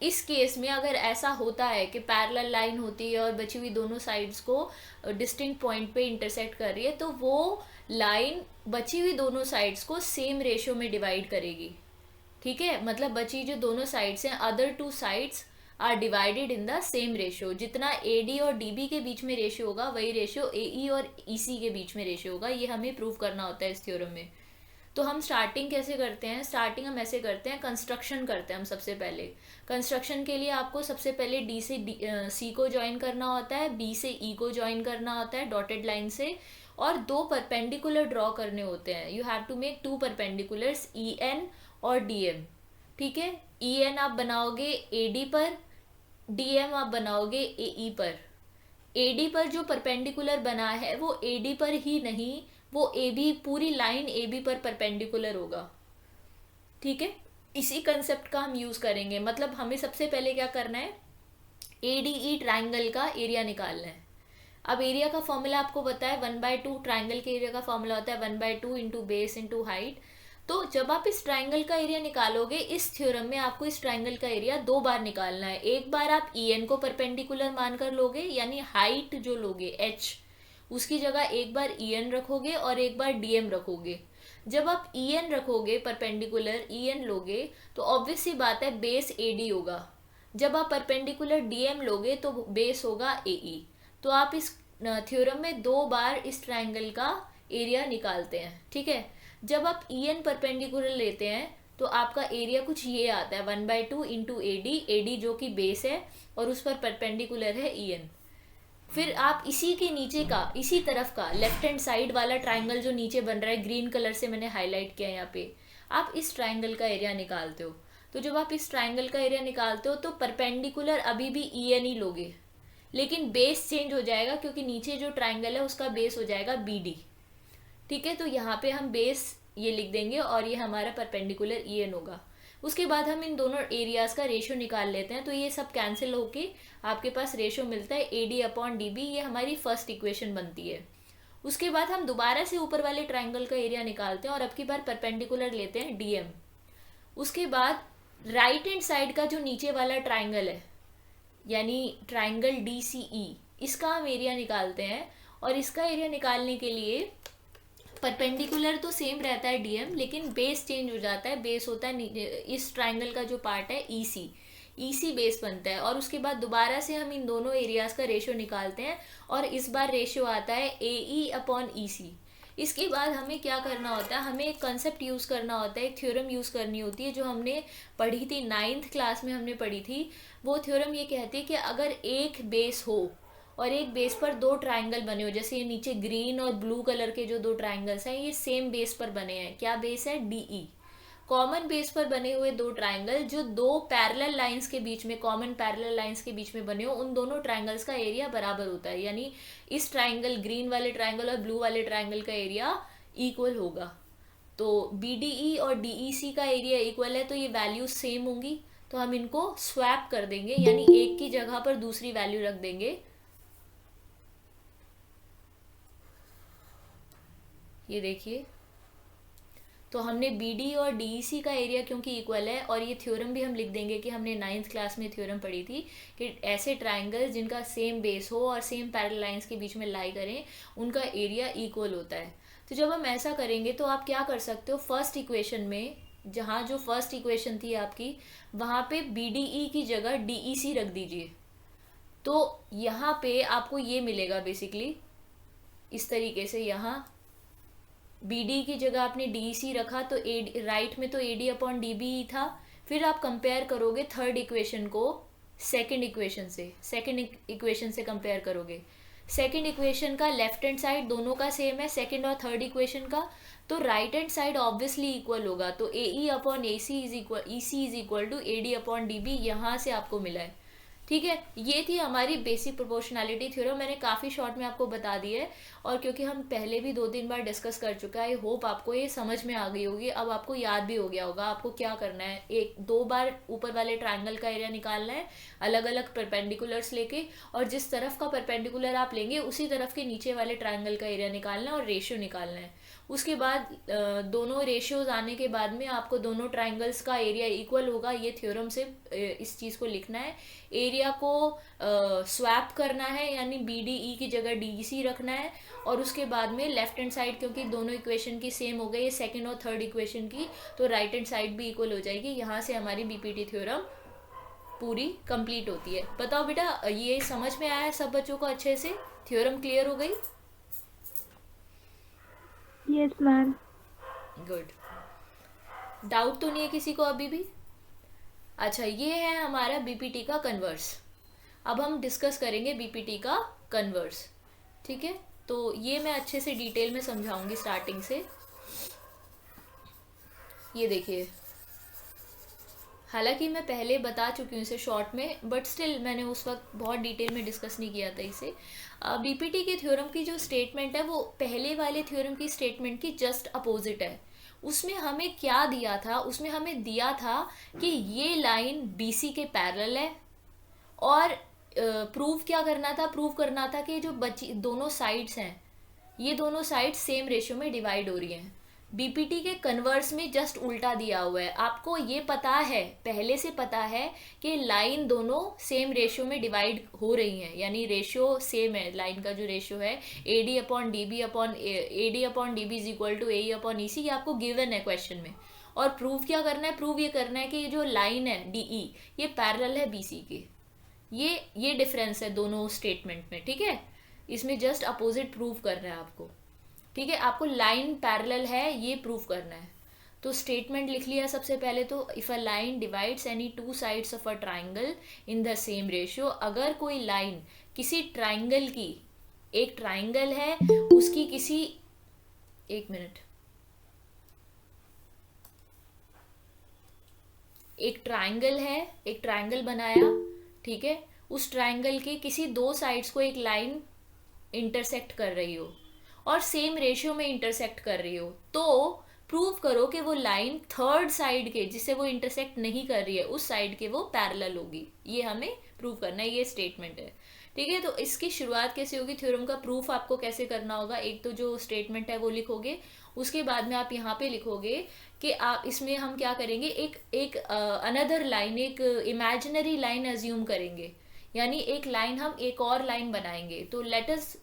इस केस में अगर ऐसा होता है कि पैरेलल लाइन होती है और बची हुई दोनों साइड्स को डिस्टिंक्ट पॉइंट पे इंटरसेक्ट कर रही है, तो वो लाइन बची हुई दोनों साइड्स को सेम रेशियो में डिवाइड करेगी। ठीक है, मतलब बची जो दोनों साइड्स हैं, other two sides are divided in the same ratio. जितना ए डी और डी बी के बीच में रेशियो होगा वही रेशियो ए ई और ई सी के बीच में रेशियो होगा। ये हमें प्रूव करना होता है इस थ्योरम में। तो हम स्टार्टिंग कैसे करते हैं, स्टार्टिंग हम ऐसे करते हैं, कंस्ट्रक्शन करते हैं हम। सबसे पहले कंस्ट्रक्शन के लिए आपको सबसे पहले डी से सी को ज्वाइन करना होता है, बी से ई को ज्वाइन करना होता है डॉटेड लाइन से, और दो परपेंडिकुलर ड्रॉ करने होते हैं। You have to make two perpendiculars, E N और डी एम। ठीक है, ई एन आप बनाओगे ए डी पर, डी एम आप बनाओगे ए ई पर। ए डी पर जो परपेंडिकुलर बना है वो ए डी पर ही नहीं, वो ए बी, पूरी लाइन ए बी पर परपेंडिकुलर होगा। ठीक है, इसी कंसेप्ट का हम यूज करेंगे। मतलब हमें सबसे पहले क्या करना है, ए डी ई ट्राइंगल का एरिया निकालना है। अब एरिया का फॉर्मूला आपको पता है, 1/2 ट्राइंगल के एरिया का फॉर्मूला होता है 1/2 इंटू बेस इंटू हाइट। तो जब आप इस ट्राइंगल का एरिया निकालोगे इस थ्योरम में, आपको इस ट्राइंगल का एरिया दो बार निकालना है। एक बार आप ई एन को परपेंडिकुलर मानकर लोगे, यानी हाइट जो लोगे एच, उसकी जगह एक बार ई एन रखोगे और एक बार डी एम रखोगे। जब आप ई एन रखोगे, परपेंडिकुलर ई एन लोगे, तो ऑब्वियस सी बात है बेस ए डी होगा। जब आप परपेंडिकुलर डी एम लोगे तो बेस होगा ए ई। तो आप इस थ्योरम में दो बार इस ट्राइंगल का एरिया निकालते हैं। ठीक है, जब आप ई एन परपेंडिकुलर लेते हैं तो आपका एरिया कुछ ये आता है 1/2 इंटू ए डी जो कि बेस है और उस पर परपेंडिकुलर है ई एन। फिर आप इसी के नीचे का, इसी तरफ का लेफ्ट हैंड साइड वाला ट्राइंगल जो नीचे बन रहा है, ग्रीन कलर से मैंने हाईलाइट किया है यहाँ पे, आप इस ट्राइंगल का एरिया निकालते हो। तो जब आप इस ट्राइंगल का एरिया निकालते हो तो परपेंडिकुलर अभी भी ई एन ही लोगे, लेकिन बेस चेंज हो जाएगा क्योंकि नीचे जो ट्राइंगल है उसका बेस हो जाएगा बी डी। ठीक है, तो यहाँ पे हम बेस ये लिख देंगे और ये हमारा परपेंडिकुलर ई एन होगा। उसके बाद हम इन दोनों एरियाज का रेशियो निकाल लेते हैं, तो ये सब कैंसिल होके आपके पास रेशियो मिलता है A D upon D B. ये हमारी फर्स्ट इक्वेशन बनती है। उसके बाद हम दोबारा से ऊपर वाले ट्राइंगल का एरिया निकालते हैं और अब की बार परपेंडिकुलर लेते हैं डी एम। उसके बाद राइट हैंड साइड का जो नीचे वाला ट्राइंगल है, यानी ट्राइंगल डी सी ई, इसका हम एरिया निकालते हैं। और इसका एरिया निकालने के लिए परपेंडिकुलर तो सेम रहता है डीएम, लेकिन बेस चेंज हो जाता है। बेस होता है इस ट्राइंगल का जो पार्ट है ई सी, ईसी बेस बनता है, और उसके बाद दोबारा से हम इन दोनों एरियाज का रेशियो निकालते हैं, और इस बार रेशियो आता है AE अपॉन EC। इसके बाद हमें क्या करना होता है, हमें एक कंसेप्ट यूज़ करना होता है, एक थ्योरम यूज़ करनी होती है जो हमने पढ़ी थी 9th क्लास में, हमने पढ़ी थी। वो थ्योरम ये कहती है कि अगर एक बेस हो और एक बेस पर दो ट्राइंगल बने हो, जैसे ये नीचे ग्रीन और ब्लू कलर के जो दो ट्राइंगल्स हैं, ये सेम बेस पर बने हैं। क्या बेस है? DE। कॉमन बेस पर बने हुए दो ट्राइंगल जो दो पैरेलल लाइंस के बीच में, कॉमन पैरेलल लाइंस के बीच में बने हो, उन दोनों ट्राइंगल्स का एरिया बराबर होता है। यानी इस ट्राइंगल, ग्रीन वाले ट्राइंगल और ब्लू वाले ट्राइंगल का एरिया इक्वल होगा। तो BDE और DEC का एरिया इक्वल है, तो ये वैल्यूज सेम होंगी, तो हम इनको स्वैप कर देंगे, यानी एक की जगह पर दूसरी वैल्यू रख देंगे। ये देखिए, तो हमने BD और DEC का एरिया क्योंकि इक्वल है, और ये थ्योरम भी हम लिख देंगे कि हमने 9th क्लास में थ्योरम पढ़ी थी कि ऐसे ट्राइंगल्स जिनका सेम बेस हो और सेम पैरेलल लाइंस के बीच में लाई करें, उनका एरिया इक्वल होता है। तो जब हम ऐसा करेंगे तो आप क्या कर सकते हो, फर्स्ट इक्वेशन में, जहाँ जो फर्स्ट इक्वेशन थी आपकी, वहाँ पे BDE की जगह DEC रख दीजिए। तो यहाँ पे आपको ये मिलेगा बेसिकली इस तरीके से, यहाँ BD की जगह आपने DEC रखा, तो राइट में तो AD अपॉन DB ही था। फिर आप कंपेयर करोगे थर्ड इक्वेशन को सेकंड इक्वेशन से कंपेयर करोगे। सेकंड इक्वेशन का लेफ्ट हैंड साइड दोनों का सेम है, सेकंड और थर्ड इक्वेशन का, तो right hand side obviously equal होगा। तो AE upon AC is equal, EC is equal to AD upon DB, यहाँ से आपको मिला है। ठीक है, ये थी हमारी बेसिक प्रोपोर्शनैलिटी थ्योरम। मैंने काफ़ी शॉर्ट में आपको बता दी है, और क्योंकि हम पहले भी 2-3 बार डिस्कस कर चुका है, आई होप आपको ये समझ में आ गई होगी। अब आपको याद भी हो गया होगा आपको क्या करना है। 1-2 बार ऊपर वाले ट्राइंगल का एरिया निकालना है, अलग अलग परपेंडिकुलर्स लेके, और जिस तरफ का परपेंडिकुलर आप लेंगे उसी तरफ के नीचे वाले ट्राइंगल का एरिया निकालना है और रेशियो निकालना है। उसके बाद दोनों रेशियोज आने के बाद में आपको दोनों ट्राइंगल्स का एरिया इक्वल होगा, ये थ्योरम से इस चीज़ को लिखना है। एरिया को स्वैप करना है, यानी BDE की जगह DEC रखना है, और उसके बाद में लेफ्ट हैंड साइड, क्योंकि दोनों इक्वेशन की सेम हो गई, सेकंड और थर्ड इक्वेशन की, तो राइट हैंड साइड भी इक्वल हो जाएगी। यहाँ से हमारी BPT थ्योरम पूरी कंप्लीट होती है। बताओ बेटा, ये समझ में आया सब बच्चों को अच्छे से? थ्योरम क्लियर हो गई? Yes ma'am. गुड। डाउट तो नहीं है किसी को अभी भी? अच्छा, ये है हमारा BPT का कन्वर्स। अब हम डिस्कस करेंगे BPT का कन्वर्स। ठीक है, तो ये मैं अच्छे से डिटेल में समझाऊंगी स्टार्टिंग से। ये देखिए, हालांकि मैं पहले बता चुकी हूँ इसे शॉर्ट में, बट स्टिल मैंने उस वक्त बहुत डिटेल में डिस्कस नहीं किया था इसे। BPT के थ्योरम की जो स्टेटमेंट है वो पहले वाले थ्योरम की स्टेटमेंट की जस्ट अपोजिट है। उसमें हमें क्या दिया था? उसमें हमें दिया था कि ये लाइन BC के पैरेलल है, और प्रूव क्या करना था? प्रूव करना था कि जो बची दोनों साइड्स हैं, ये दोनों साइड्स सेम रेशियो में डिवाइड हो रही हैं। BPT के कन्वर्स में जस्ट उल्टा दिया हुआ है। आपको ये पता है, पहले से पता है कि लाइन दोनों सेम रेशियो में डिवाइड हो रही हैं, यानी रेशियो सेम है। लाइन का जो रेशियो है AD upon DB is equal to AE upon EC, ये आपको गिवन है क्वेश्चन में। और प्रूव क्या करना है? प्रूव ये करना है कि ये जो लाइन है DE, ये पैरेलल है BC के। ये डिफरेंस है दोनों स्टेटमेंट में। ठीक है, इसमें जस्ट अपोजिट प्रूव करना है आपको। ठीक है, आपको लाइन पैरेलल है ये प्रूव करना है। तो स्टेटमेंट लिख लिया सबसे पहले, तो if a line divides any two sides of a triangle in the same ratio, अगर कोई लाइन किसी ट्राइंगल की, एक ट्राइंगल है उसकी किसी, एक मिनट, एक ट्राइंगल है, एक ट्राइंगल बनाया, ठीक है, उस ट्राइंगल के किसी दो साइड्स को एक लाइन इंटरसेक्ट कर रही हो और सेम रेशियो में इंटरसेक्ट कर रही हो, तो प्रूव करो कि वो लाइन थर्ड साइड के, जिसे वो इंटरसेक्ट नहीं कर रही है, उस साइड के वो पैरेलल होगी। ये हमें प्रूव करना है, ये स्टेटमेंट है। ठीक है, तो इसकी शुरुआत कैसे होगी? थ्योरम का प्रूफ आपको कैसे करना होगा? एक तो जो स्टेटमेंट है वो लिखोगे, उसके बाद में आप यहाँ पे लिखोगे कि आप इसमें हम क्या करेंगे, एक अनदर लाइन, एक इमेजिनरी लाइन अज्यूम करेंगे, यानी एक लाइन, हम एक और लाइन बनाएंगे। तो let us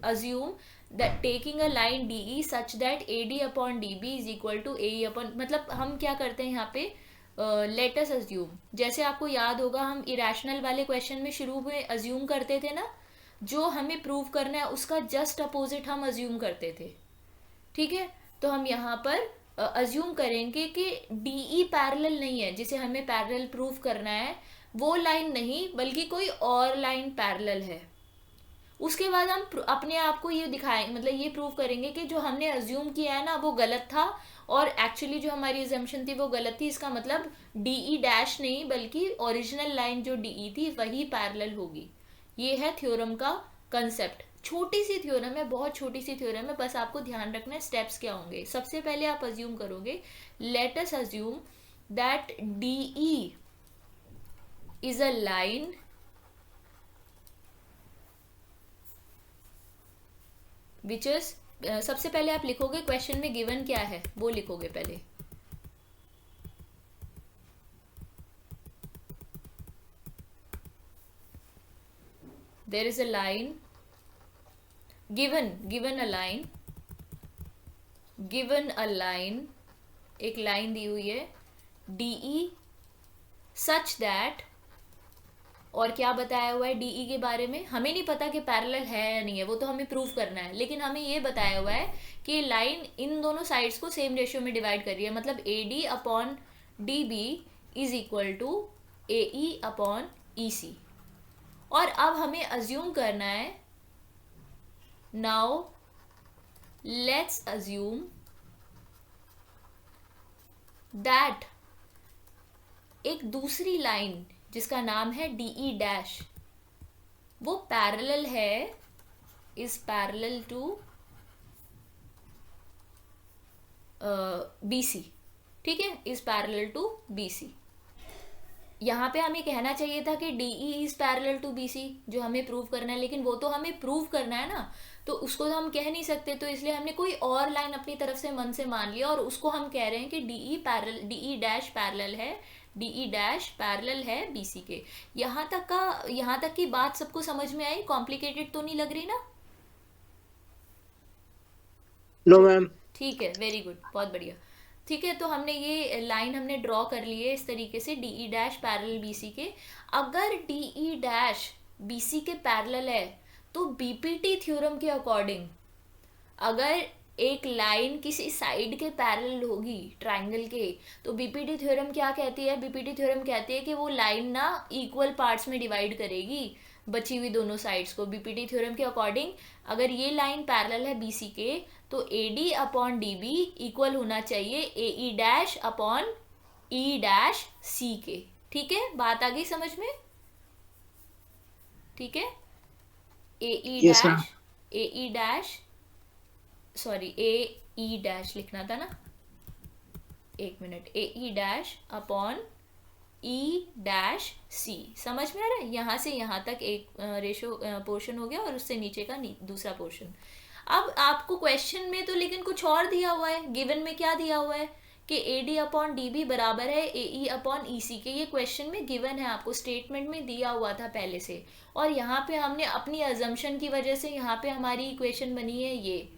assume that taking a line DE such that AD upon DB is equal to AE upon, मतलब हम क्या करते हैं यहाँ पे, लेट अस अज्यूम, जैसे आपको याद होगा हम इरेशनल वाले क्वेश्चन में शुरू में अज्यूम करते थे ना, जो हमें प्रूव करना है उसका जस्ट अपोजिट हम अज्यूम करते थे। ठीक है, तो हम यहाँ पर अज्यूम करेंगे कि डीई पैरेलल नहीं है, जिसे हमें पैरेलल प्रूव करना है वो लाइन नहीं, बल्कि कोई और लाइन पैरेलल है। उसके बाद हम अपने आप को ये दिखाएं, मतलब ये प्रूव करेंगे कि जो हमने अज्यूम किया है ना वो गलत था, और एक्चुअली जो हमारी एजम्पशन थी वो गलत थी। इसका मतलब डीई डैश नहीं, बल्कि ओरिजिनल लाइन जो डीई थी वही पैरेलल होगी। ये है थ्योरम का कंसेप्ट। छोटी सी थ्योरम है, बहुत छोटी सी थ्योरम है, बस आपको ध्यान रखना है स्टेप्स क्या होंगे। सबसे पहले आप अज्यूम करोगे, let us assume that DE is a line which is, सबसे पहले आप लिखोगे क्वेश्चन में गिवन क्या है वो लिखोगे पहले। There is a line given a line, एक लाइन दी हुई है डीई सच दैट, और क्या बताया हुआ है डीई के बारे में, हमें नहीं पता कि पैरेलल है या नहीं है, वो तो हमें प्रूव करना है, लेकिन हमें ये बताया हुआ है कि लाइन इन दोनों साइड्स को सेम रेशियो में डिवाइड कर रही है, मतलब A D upon D B is equal to A E upon E C. और अब हमें अज्यूम करना है, नाउ लेट्स अज्यूम दैट एक दूसरी लाइन जिसका नाम है डीई डैश, वो पैरेलल है, is parallel to B C. ठीक है, is parallel to B C. यहाँ पे हमें कहना चाहिए था कि DE is parallel to B C, जो हमें प्रूव करना है, लेकिन वो तो हमें प्रूव करना है ना, तो उसको तो हम कह नहीं सकते, तो इसलिए हमने कोई और लाइन अपनी तरफ से मन से मान लिया, और उसको हम कह रहे हैं कि डीई डैश पैरेलल है, डीई डैश पैरेलल है बीसी के। यहाँ तक की बात सबको समझ में आई? कॉम्प्लिकेटेड तो नहीं लग रही ना? No ma'am. ठीक है, वेरी गुड, बहुत बढ़िया। ठीक है, तो हमने ये लाइन हमने ड्रॉ कर ली है इस तरीके से, डीई डैश पैरेलल बीसी के। अगर डीई डैश बीसी के पैरेलल है तो बीपीटी थ्योरम के अकॉर्डिंग अगर एक लाइन किसी साइड के पैरेलल होगी ट्राइंगल के, तो बीपीटी थ्योरम क्या कहती है? बीपीटी थ्योरम कहती है कि वो लाइन ना इक्वल पार्ट्स में डिवाइड करेगी बची हुई दोनों साइड्स को। बीपीटी थ्योरम के अकॉर्डिंग अगर ये लाइन पैरेलल है बीसी के, तो A D upon D B equal होना चाहिए A E dash upon E dash C के। ठीक है, बात आ गई समझ में? ठीक है, A E yes ma'am. Dash, A E dash, sorry A E dash लिखना था ना, एक minute, A E dash upon E dash C. समझ में आ रहा है? यहाँ से यहाँ तक एक रेशो पोर्शन हो गया, और उससे नीचे का दूसरा पोर्शन। अब आपको क्वेश्चन में तो लेकिन कुछ और दिया हुआ है, गिवन में क्या दिया हुआ है कि A D upon D B बराबर है ए ई अपॉन ई सी के। ये क्वेश्चन में गिवन है, आपको स्टेटमेंट में दिया हुआ था पहले से, और यहाँ पे हमने अपनी अजम्पशन की वजह से यहाँ पे हमारी इक्वेशन बनी है ये।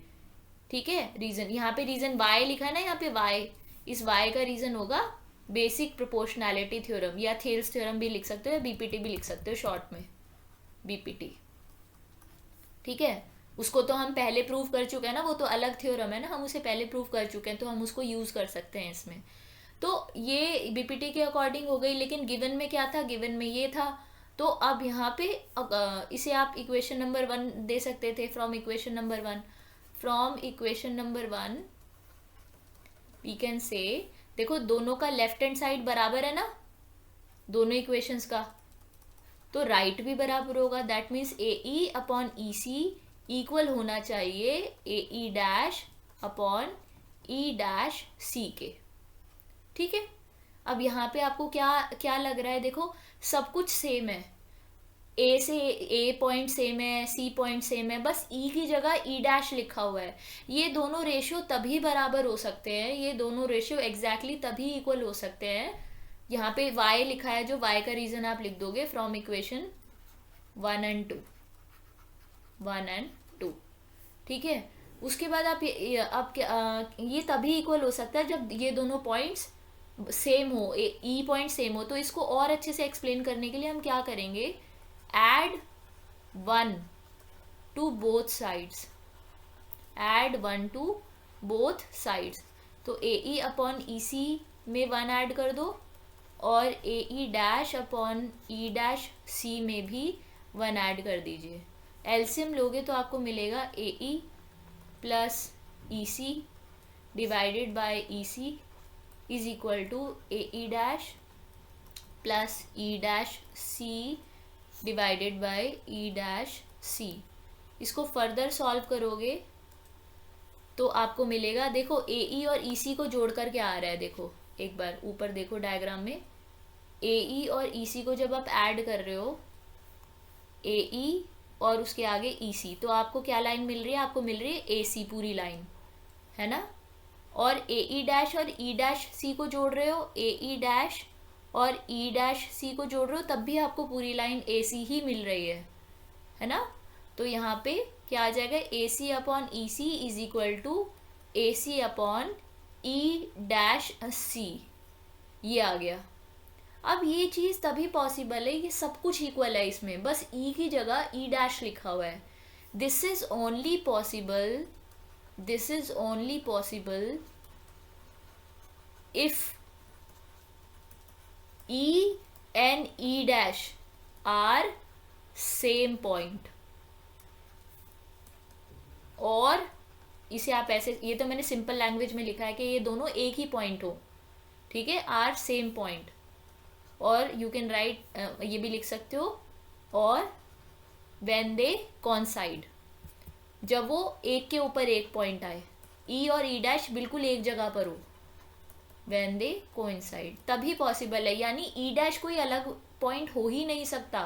ठीक है, रीजन यहाँ पे रीजन y लिखा है ना, यहाँ पे y, इस y का रीजन होगा बेसिक प्रोपोर्शनैलिटी थ्योरम, या थेल्स थ्योरम भी लिख सकते हो, या बीपीटी भी लिख सकते हो शॉर्ट में, बीपीटी। ठीक है, उसको तो हम पहले प्रूव कर चुके हैं ना, वो तो अलग थ्योरम है ना, हम उसे पहले प्रूव कर चुके हैं, तो हम उसको यूज कर सकते हैं इसमें। तो ये बीपीटी के अकॉर्डिंग हो गई, लेकिन गिवन में क्या था? गिवन में ये था। तो अब यहाँ पे इसे आप इक्वेशन नंबर 1 दे सकते थे, from equation number 1, from equation number 1 we can say, देखो दोनों का लेफ्ट हैंड साइड बराबर है ना दोनों इक्वेशंस का, तो राइट भी बराबर होगा। That means A E upon E C equal होना चाहिए A E dash upon E dash C के। ठीक है, अब यहाँ पे आपको क्या क्या लग रहा है? देखो सब कुछ सेम है, ए से ए पॉइंट सेम है, सी पॉइंट सेम है, बस ई की जगह ई डैश लिखा हुआ है। ये दोनों रेशियो तभी बराबर हो सकते हैं, ये दोनों रेशियो एग्जैक्टली तभी इक्वल हो सकते हैं। यहाँ पे y लिखा है, जो y का रीजन आप लिख दोगे फ्रॉम इक्वेशन 1 and 2। ठीक है, उसके बाद आप ये तभी इक्वल हो सकता है जब ये दोनों पॉइंट्स सेम हो, ई पॉइंट सेम हो, तो इसको और अच्छे से एक्सप्लेन करने के लिए हम क्या करेंगे, add 1 to both sides, add 1 to both sides. तो ए ई अपॉन ई सी में 1 ऐड कर दो, और A E dash upon E dash C में भी 1 ऐड कर दीजिए। एलसीएम लोगे तो आपको मिलेगा A E plus E C divided by E C is equal to A E dash plus E dash C divided by E dash C. इसको further solve करोगे तो आपको मिलेगा, देखो ए ई और ई सी को जोड़ कर क्या आ रहा है, देखो एक बार ऊपर देखो डायग्राम में, ए ई और ई सी को जब आप ऐड कर रहे हो, ए ई और उसके आगे ई सी, तो आपको क्या लाइन मिल रही है, आपको मिल रही है ए सी पूरी लाइन, है ना। और ए ई डैश और ई डैश सी को जोड़ रहे हो, ए ई डैश और ई डैश सी को जोड़ रहे हो, तब भी आपको पूरी लाइन ए सी ही मिल रही है ना। तो यहाँ पे क्या आ जाएगा, A C upon E C is equal to A C upon E dash C, ये आ गया। अब ये चीज़ तभी पॉसिबल है, ये सब कुछ इक्वल है इसमें, बस ई की जगह ई डैश लिखा हुआ है। This is only possible, this is only possible if E and E dash are same point, और इसे आप ऐसे, ये तो मैंने सिंपल लैंग्वेज में लिखा है कि ये दोनों एक ही पॉइंट हो, ठीक है, आर सेम पॉइंट। और यू कैन राइट, ये भी लिख सकते हो, और व्हेन दे कॉन्साइड, जब वो एक के ऊपर एक पॉइंट आए, ई और ई डैश बिल्कुल एक जगह पर हो, व्हेन दे कोइंसाइड, तभी पॉसिबल है। यानी ई डैश कोई अलग पॉइंट हो ही नहीं सकता।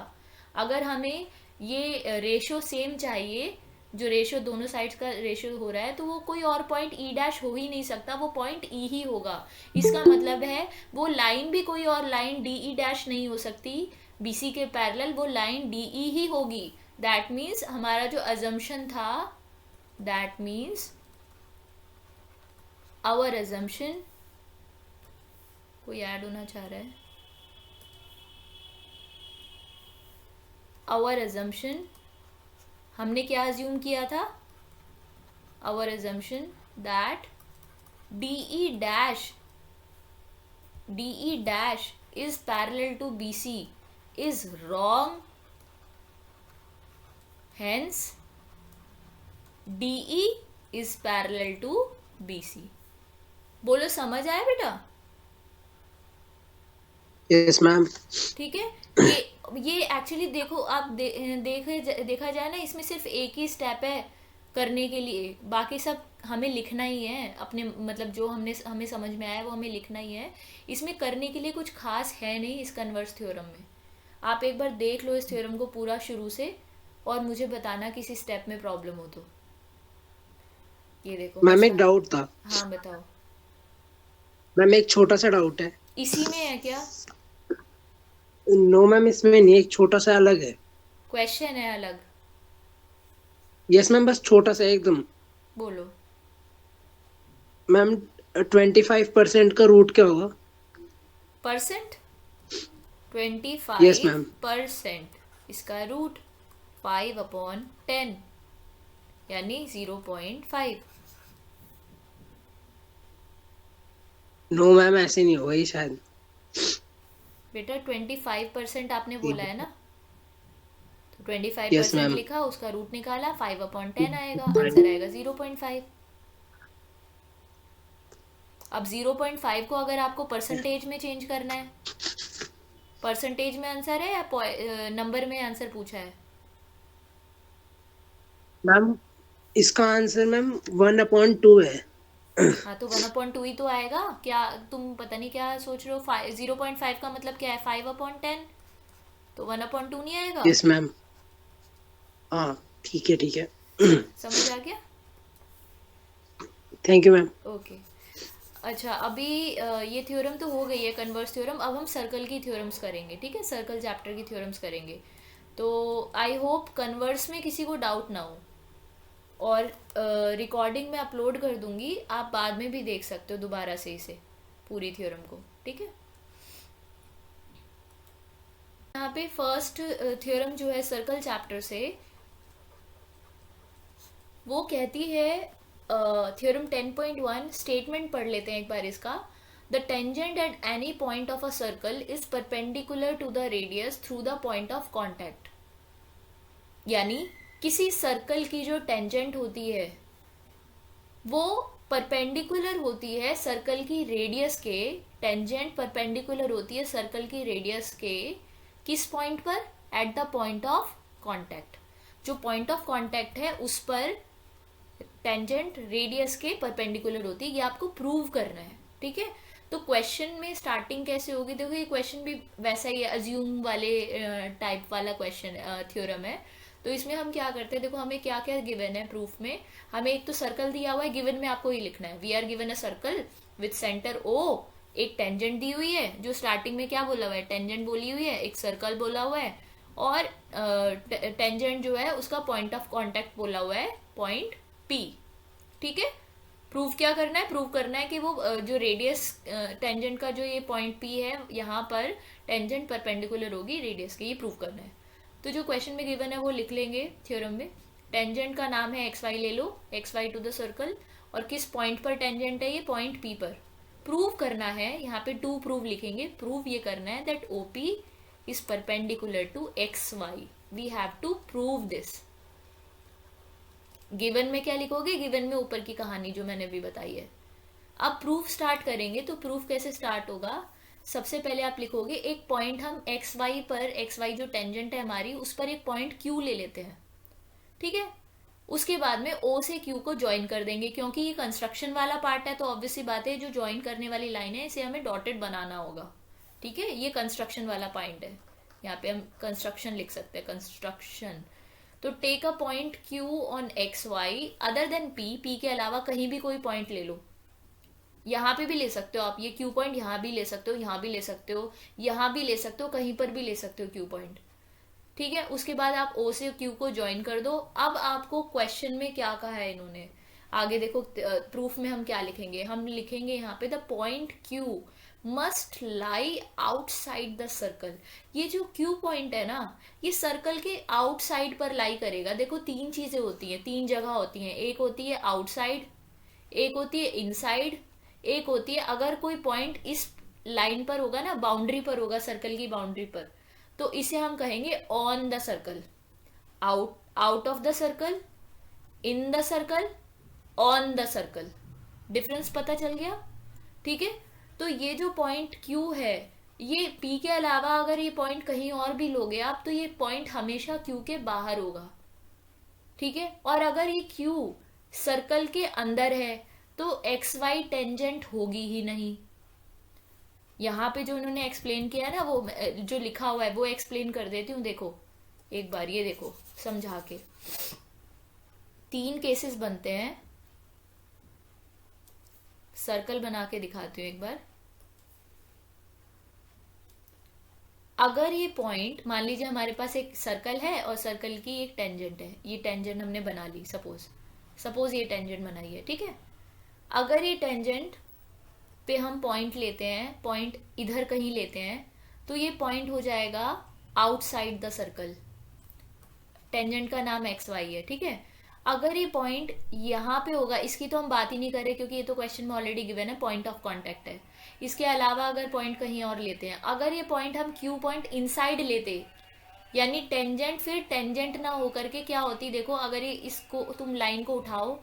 अगर हमें ये रेशो सेम चाहिए, जो रेशो दोनों साइड्स का रेशो हो रहा है, तो वो कोई और पॉइंट ई डैश हो ही नहीं सकता, वो पॉइंट ई ही होगा। इसका मतलब है वो लाइन भी कोई और लाइन डी ई डैश नहीं हो सकती बीसी के पैरेलल, वो लाइन डी ई ही होगी। दैट मीन्स हमारा जो अजम्पशन था, दैट मीन्स आवर अजम्पशन, कोई ऐड होना चाह रहा है, आवर अजम्पशन, हमने क्या अज्यूम किया था, our assumption that D E dash is parallel to B C is wrong, hence D E is parallel to B C. बोलो समझ आया बेटा? Yes ma'am. ठीक है, ये एक्चुअली देखो आप देखा जाए ना, इसमें सिर्फ एक ही स्टेप है करने के लिए, बाकी सब हमें लिखना ही है अपने, मतलब जो हमें समझ में आया वो हमें लिखना ही है। इसमें करने के लिए कुछ खास है नहीं इस कन्वर्स थ्योरम में। आप एक बार देख लो इस थ्योरम को पूरा शुरू से, और मुझे बताना किसी स्टेप में प्रॉब्लम हो तो। ये देखो मैम एक डाउट था। हाँ बताओ। मैम एक छोटा सा डाउट है। इसी में है क्या? नो मैम इसमें नहीं, एक छोटा सा अलग है। क्वेश्चन है अलग? यस मैम, बस छोटा सा एकदम। बोलो। मैम 25% का रूट क्या होगा? परसेंट? Yes ma'am. 25% इसका रूट 5/10 यानी 0.5। नो मैम ऐसे नहीं होगा ये शायद। बेटा 25% आपने बोला है ना, तो यस 25% मैम। लिखा, उसका रूट निकाला, 5/10 आएगा, आंसर आएगा 0.5। अब 0.5 को अगर आपको परसेंटेज में चेंज करना है, परसेंटेज में आंसर है या नंबर में आंसर पूछा है? मैम इसका आंसर मैम 1/2 है। हाँ तो 1/2 ही तो आएगा। क्या तुम पता नहीं क्या सोच रहे हो, 0.5 का मतलब क्या है, 5/10, तो 1/2 नहीं आएगा। Yes ma'am. हाँ ठीक है ठीक है। समझ आ गया? Thank you ma'am. ओके। अच्छा अभी ये थ्योरम तो हो गई है कन्वर्स थ्योरम, अब हम सर्कल की थ्योरम्स करेंगे, ठीक है, सर्कल चैप्टर की थ्योरम्स करेंगे। तो आई होप कन्वर्स में किसी को डाउट ना हो, और रिकॉर्डिंग में अपलोड कर दूंगी, आप बाद में भी देख सकते हो दोबारा से इसे, पूरी थ्योरम को, ठीक है। यहाँ पे फर्स्ट थ्योरम जो है सर्कल चैप्टर से, वो कहती है, थ्योरम 10.1 स्टेटमेंट पढ़ लेते हैं एक बार इसका। The tangent at any point of a circle is perpendicular to the radius through the point of contact. यानी किसी सर्कल की जो टेंजेंट होती है वो परपेंडिकुलर होती है सर्कल की रेडियस के। टेंजेंट परपेंडिकुलर होती है सर्कल की रेडियस के किस पॉइंट पर? At the point of contact. जो पॉइंट ऑफ कॉन्टैक्ट है उस पर टेंजेंट रेडियस के परपेंडिकुलर होती है। ये आपको प्रूव करना है, ठीक है। तो क्वेश्चन में स्टार्टिंग कैसे होगी, देखो ये क्वेश्चन भी वैसा ही अज्यूम वाले टाइप वाला क्वेश्चन थ्योरम है। तो इसमें हम क्या करते हैं, देखो हमें क्या क्या गिवन है प्रूफ में। हमें एक तो सर्कल दिया हुआ है, गिवन में आपको ये लिखना है, we are given a circle with centre O, एक टेंजेंट दी हुई है जो स्टार्टिंग में क्या बोला हुआ है, टेंजेंट बोली हुई है, एक सर्कल बोला हुआ है, और टेंजेंट जो है उसका पॉइंट ऑफ कॉन्टैक्ट बोला हुआ है पॉइंट पी, ठीक है। प्रूफ क्या करना है, प्रूव करना है कि वो जो रेडियस टेंजेंट का जो ये पॉइंट पी है यहाँ पर टेंजेंट परपेंडिकुलर होगी रेडियस के, ये प्रूव करना है। तो जो क्वेश्चन में गिवन है वो लिख लेंगे थ्योरम में। टेंजेंट का नाम है एक्स वाई ले लो, X Y to the circle, और किस पॉइंट पर टेंजेंट है, ये पॉइंट पी पर। प्रूव करना है, यहाँ पे टू प्रूव लिखेंगे, प्रूव ये करना है that O P is perpendicular to X Y. We have to prove this. Given में क्या लिखोगे, गिवन में ऊपर की कहानी जो मैंने अभी बताई है। अब प्रूफ स्टार्ट करेंगे, तो प्रूफ कैसे स्टार्ट होगा, सबसे पहले आप लिखोगे एक पॉइंट, हम एक्स वाई पर, एक्स वाई जो टेंजेंट है हमारी उस पर एक पॉइंट क्यू ले लेते हैं, ठीक है। उसके बाद में ओ से क्यू को ज्वाइन कर देंगे, क्योंकि ये कंस्ट्रक्शन वाला पार्ट है तो ऑब्वियसली बात है जो ज्वाइन करने वाली लाइन है इसे हमें डॉटेड बनाना होगा, ठीक है। ये कंस्ट्रक्शन वाला पॉइंट है, यहाँ पे हम कंस्ट्रक्शन लिख सकते हैं, कंस्ट्रक्शन। तो take a point Q on X Y other than P, P के अलावा कहीं भी कोई पॉइंट ले लो, यहाँ पे भी ले सकते हो आप, ये क्यू पॉइंट यहाँ भी ले सकते हो, यहाँ भी ले सकते हो, यहाँ भी ले सकते हो, कहीं पर भी ले सकते हो क्यू पॉइंट, ठीक है। उसके बाद आप ओ से क्यू को ज्वाइन कर दो। अब आपको क्वेश्चन में क्या कहा है इन्होंने, आगे देखो प्रूफ में हम क्या लिखेंगे, हम लिखेंगे यहाँ पे the point Q must lie outside the circle. ये जो क्यू पॉइंट है ना, ये सर्कल के आउटसाइड पर लाई करेगा। देखो तीन चीजें होती हैं, तीन जगह होती हैं, एक होती है आउटसाइड, एक होती है इनसाइड, एक होती है अगर कोई पॉइंट इस लाइन पर होगा ना, बाउंड्री पर होगा, सर्कल की बाउंड्री पर, तो इसे हम कहेंगे on the circle, out of the circle, in the circle, on the circle. Difference पता चल गया, ठीक है। तो ये जो पॉइंट क्यू है, ये पी के अलावा अगर ये पॉइंट कहीं और भी लोगे आप, तो ये पॉइंट हमेशा क्यू के बाहर होगा, ठीक है। और अगर ये क्यू सर्कल के अंदर है तो एक्स वाई टेंजेंट होगी ही नहीं। यहाँ पे जो उन्होंने एक्सप्लेन किया ना, वो जो लिखा हुआ है वो एक्सप्लेन कर देती हूँ। देखो एक बार ये देखो समझा के, तीन केसेस बनते हैं, सर्कल बना के दिखाती हूँ एक बार। अगर ये पॉइंट, मान लीजिए हमारे पास एक सर्कल है और सर्कल की एक टेंजेंट है, ये टेंजेंट हमने बना ली, सपोज ये टेंजेंट बनाई है, ठीक है। अगर ये टेंजेंट पे हम पॉइंट लेते हैं, पॉइंट इधर कहीं लेते हैं, तो ये पॉइंट हो जाएगा आउटसाइड द सर्कल। टेंजेंट का नाम एक्स वाई है, ठीक है। अगर ये पॉइंट यहाँ पे होगा, इसकी तो हम बात ही नहीं कर रहे क्योंकि ये तो क्वेश्चन में ऑलरेडी गिवन है, पॉइंट ऑफ कॉन्टैक्ट है। इसके अलावा अगर पॉइंट कहीं और लेते हैं, अगर ये पॉइंट हम क्यू पॉइंट इनसाइड लेते, यानी टेंजेंट फिर टेंजेंट ना होकर के क्या होती, देखो अगर ये इसको तुम लाइन को उठाओ,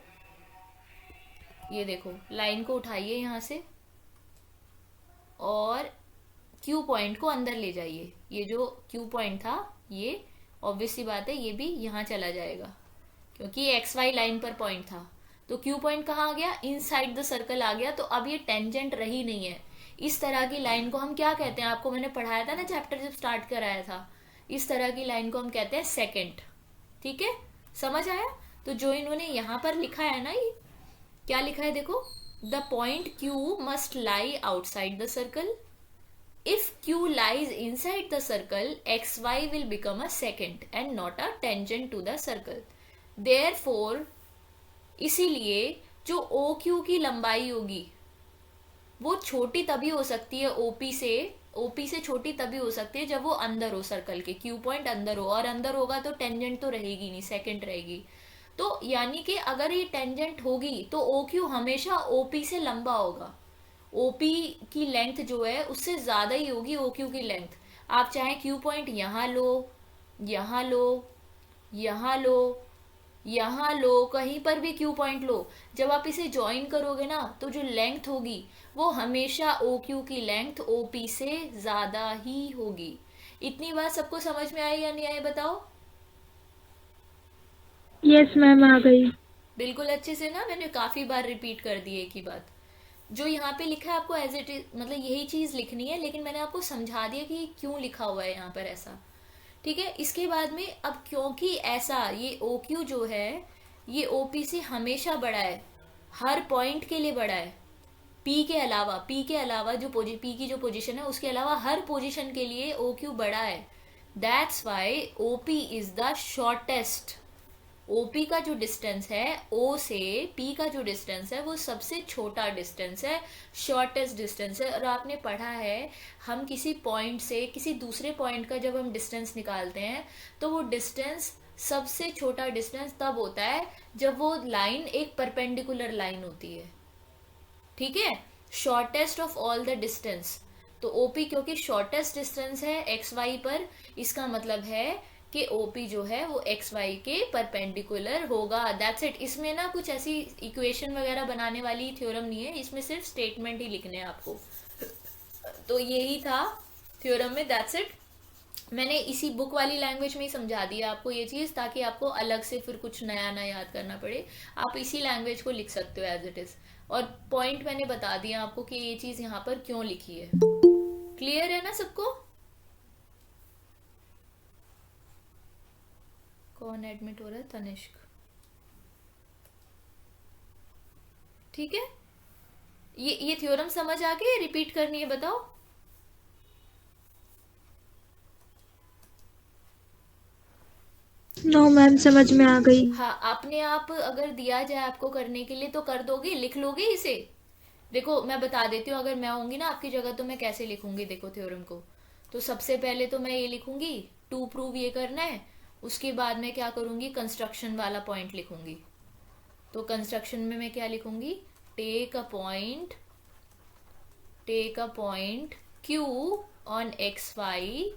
ये देखो लाइन को उठाइए यहाँ से और क्यू पॉइंट को अंदर ले जाइए। ये जो क्यू पॉइंट था ये ऑब्वियसली बात है ये भी यहाँ चला जाएगा क्योंकि ये एक्स वाई लाइन पर पॉइंट था। तो क्यू पॉइंट कहाँ आ गया, इनसाइड द सर्कल आ गया। तो अब ये टेंजेंट रही नहीं है। इस तरह की लाइन को हम क्या कहते हैं, आपको मैंने पढ़ाया था ना चैप्टर जब स्टार्ट कराया था, इस तरह की लाइन को हम कहते हैं सेकेंड, ठीक है, समझ आया। तो जो इन्होंने यहाँ पर लिखा है ना, ये क्या लिखा है देखो, the point Q must lie outside the circle, if q lies inside the circle xy will become a secant and not a tangent to the circle. Therefore इसीलिए जो OQ की लंबाई होगी वो छोटी तभी हो सकती है ओपी से छोटी तभी हो सकती है जब वो अंदर हो सर्कल के, क्यू पॉइंट अंदर हो, और अंदर होगा तो टेंजेंट तो रहेगी नहीं, सेकंड रहेगी। तो यानी कि अगर ये टेंजेंट होगी तो ओ क्यू हमेशा ओपी से लंबा होगा। ओपी की लेंथ जो है उससे ज्यादा ही होगी ओ क्यू की लेंथ। आप चाहे क्यू पॉइंट यहाँ लो, यहाँ लो, यहाँ लो, यहाँ लो, कहीं पर भी क्यू पॉइंट लो, जब आप इसे ज्वाइन करोगे ना तो जो लेंथ होगी वो हमेशा ओ क्यू की लेंथ ओ पी से ज्यादा ही होगी। इतनी बात सबको समझ में आई या नहीं आई बताओ? यस मैम, आ गई। बिल्कुल अच्छे से ना, मैंने काफी बार रिपीट कर दी एक ही बात। जो यहाँ पे लिखा है आपको एज इट इज, मतलब यही चीज लिखनी है, लेकिन मैंने आपको समझा दिया कि क्यों लिखा हुआ है यहाँ पर ऐसा। ठीक है, इसके बाद में अब क्योंकि ऐसा ये ओ क्यू जो है ये ओपी से हमेशा बड़ा है, हर पॉइंट के लिए बड़ा है, पी के अलावा जो पी की जो पोजीशन है उसके अलावा हर पोजीशन के लिए ओ क्यू बड़ा है। That's why OP is the shortest. OP का जो डिस्टेंस है, ओ से पी का जो डिस्टेंस है वो सबसे छोटा डिस्टेंस है, शॉर्टेस्ट डिस्टेंस है। और आपने पढ़ा है हम किसी पॉइंट से किसी दूसरे पॉइंट का जब हम डिस्टेंस निकालते हैं तो वो डिस्टेंस, सबसे छोटा डिस्टेंस तब होता है जब वो लाइन एक परपेंडिकुलर लाइन होती है। ठीक है, shortest of all the distance. तो ओपी क्योंकि शॉर्टेस्ट डिस्टेंस है एक्स वाई पर, इसका मतलब है कि ओपी जो है वो एक्स वाई के परपेंडिकुलर होगा। That's it. इसमें ना कुछ ऐसी इक्वेशन वगैरह बनाने वाली थ्योरम नहीं है, इसमें सिर्फ स्टेटमेंट ही लिखने हैं आपको। तो यही था थ्योरम में, दैट्स इट। मैंने इसी बुक वाली लैंग्वेज में ही समझा दिया आपको ये चीज, ताकि आपको अलग से फिर कुछ नया ना याद करना पड़े। आप इसी लैंग्वेज को लिख सकते हो एज इट इज। और पॉइंट मैंने बता दिया आपको कि ये चीज यहाँ पर क्यों लिखी है। क्लियर है ना सबको? कौन एडमिट हो रहा है? तनिष्क। ठीक है, ये थ्योरम समझ आ गई? रिपीट करनी है बताओ। नो मैम, समझ में आ गई। हाँ, अपने आप अगर दिया जाए आपको करने के लिए तो कर दोगे, लिख लोगे इसे? देखो मैं बता देती हूँ, अगर मैं होंगी ना आपकी जगह तो मैं कैसे लिखूंगी देखो थ्योरम को। तो सबसे पहले तो मैं ये लिखूंगी, टू प्रूव ये करना है। उसके बाद मैं क्या करूंगी, कंस्ट्रक्शन वाला पॉइंट लिखूंगी। तो कंस्ट्रक्शन में मैं क्या लिखूंगी, take a point Q on X Y,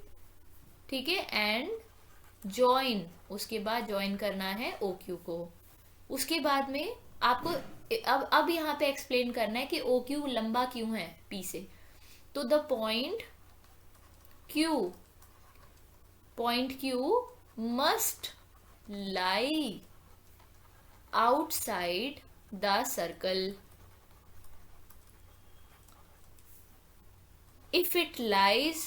ठीक है, एंड ज्वाइन, उसके बाद ज्वाइन करना है ओ क्यू को। उसके बाद में आपको अब यहाँ पे एक्सप्लेन करना है कि ओ क्यू लंबा क्यों है पी से। तो the point Q must lie outside the circle. if it lies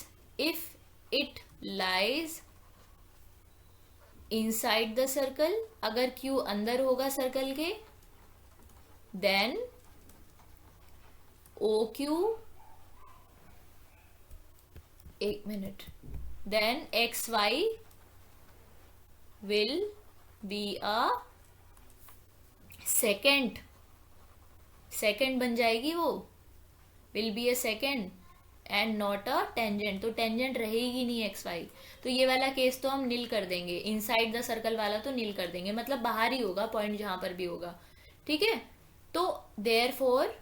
inside the circle, अगर Q अंदर होगा सर्कल के, then OQ, एक minute, then XY will be a second बन जाएगी वो, will be a second and not a tangent. तो tangent रहेगी नहीं एक्स वाई। तो ये वाला केस तो हम नील कर देंगे, इनसाइड द सर्कल वाला तो नील कर देंगे, मतलब बाहर ही होगा पॉइंट जहां पर भी होगा। ठीक है, तो देयरफॉर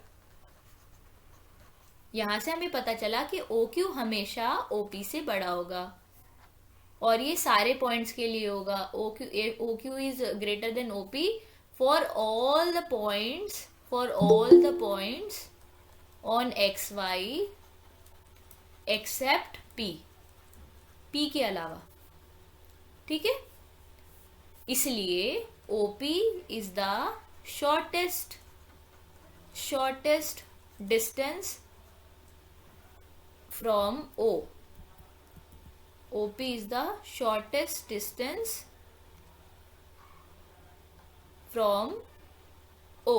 यहां से हमें पता चला कि ओ क्यू हमेशा ओपी से बड़ा होगा, और ये सारे पॉइंट्स के लिए होगा। O Q is greater than OP for all the points on X Y except P के अलावा। ठीक है, इसलिए OP is the shortest distance from O. OP is the shortest distance from O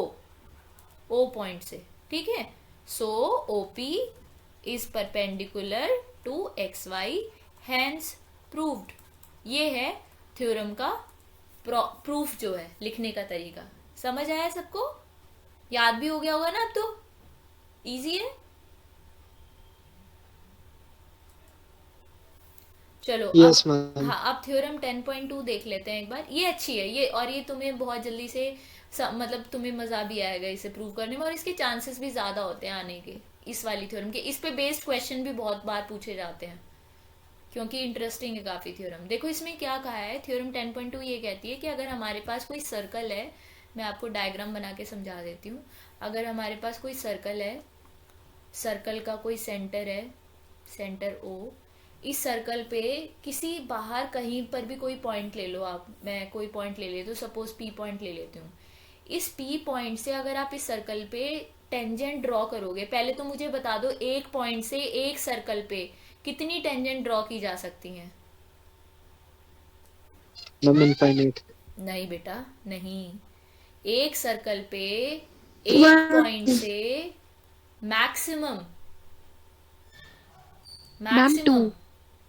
point से। ठीक है, so OP is perpendicular to xy, hence proved। ये है थ्योरम का प्रूफ जो है लिखने का तरीका। समझ आया सबको? याद भी हो गया होगा ना अब तो? इजी है। चलो यस अब, मैम। हाँ अब थ्योरम 10.2 देख लेते हैं एक बार। ये अच्छी है ये, और ये तुम्हें बहुत जल्दी से मतलब तुम्हें मजा भी आएगा इसे प्रूव करने में, और इसके चांसेस भी ज्यादा होते हैं आने के। इस वाली थ्योरम के इस पे बेस्ड क्वेश्चन भी बहुत बार पूछे जाते हैं, क्योंकि इंटरेस्टिंग है काफी थ्योरम। देखो इसमें क्या कहा है, थ्योरम 10.2 ये कहती है कि अगर हमारे पास कोई सर्कल है, मैं आपको डायग्राम बना के समझा देती हूँ। अगर हमारे पास कोई सर्कल है, सर्कल का कोई सेंटर है, सेंटर ओ, इस सर्कल पे किसी बाहर कहीं पर भी कोई पॉइंट ले लो आप, मैं कोई पॉइंट ले लेती हूँ, सपोज पी पॉइंट ले लेती हूँ। इस पी पॉइंट से अगर आप इस सर्कल पे टेंजेंट ड्रॉ करोगे, पहले तो मुझे बता दो एक पॉइंट से एक सर्कल पे कितनी टेंजेंट ड्रॉ की जा सकती हैं? Ma'am infinite. नहीं बेटा, नहीं। एक सर्कल पे एक वन। पॉइंट से मैक्सिमम, मैम टू। मैक्सिमम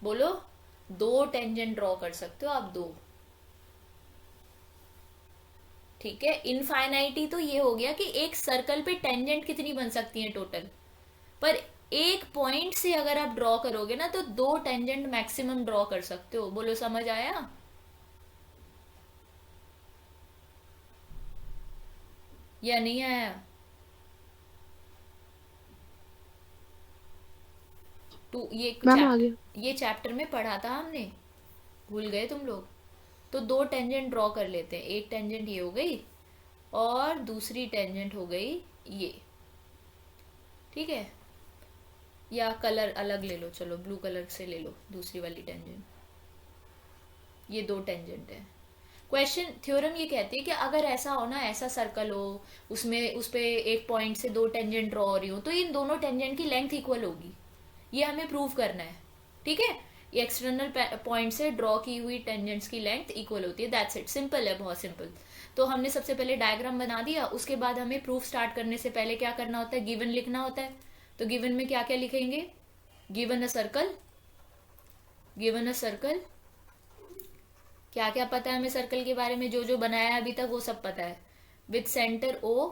बोलो, दो टेंजेंट ड्रॉ कर सकते हो आप, दो। ठीक है, इनफाइनाइटी तो ये हो गया कि एक सर्कल पे टेंजेंट कितनी बन सकती है टोटल, पर एक पॉइंट से अगर आप ड्रॉ करोगे ना तो दो टेंजेंट मैक्सिमम ड्रॉ कर सकते हो। बोलो समझ आया? या नहीं आया? टू मैम आ गया। ये चैप्टर में पढ़ा था हमने, भूल गए तुम लोग? तो दो टेंजेंट ड्रॉ कर लेते हैं। एक टेंजेंट ये हो गई और दूसरी टेंजेंट हो गई ये। ठीक है, या कलर अलग ले लो, चलो ब्लू कलर से ले लो दूसरी वाली टेंजेंट। ये दो टेंजेंट है। क्वेश्चन थ्योरम ये कहती है कि अगर ऐसा हो ना, ऐसा सर्कल हो, उसमें उस पे एक पॉइंट से दो टेंजेंट ड्रॉ हो रही हो, तो इन दोनों टेंजेंट की लेंथ इक्वल होगी। ये हमें प्रूव करना है। ठीक है, ये एक्सटर्नल पॉइंट से ड्रॉ की हुई टेंजेंट्स की लेंथ इक्वल होती है। दैट्स इट, सिंपल है, बहुत सिंपल। तो हमने सबसे पहले डायग्राम बना दिया, उसके बाद हमें प्रूफ स्टार्ट करने से पहले क्या करना होता है, गिवन लिखना होता है। तो गिवन में क्या क्या लिखेंगे? Given a circle, given a circle, क्या क्या पता है हमें सर्कल के बारे में, जो जो बनाया है अभी तक वो सब पता है। विथ सेंटर ओ,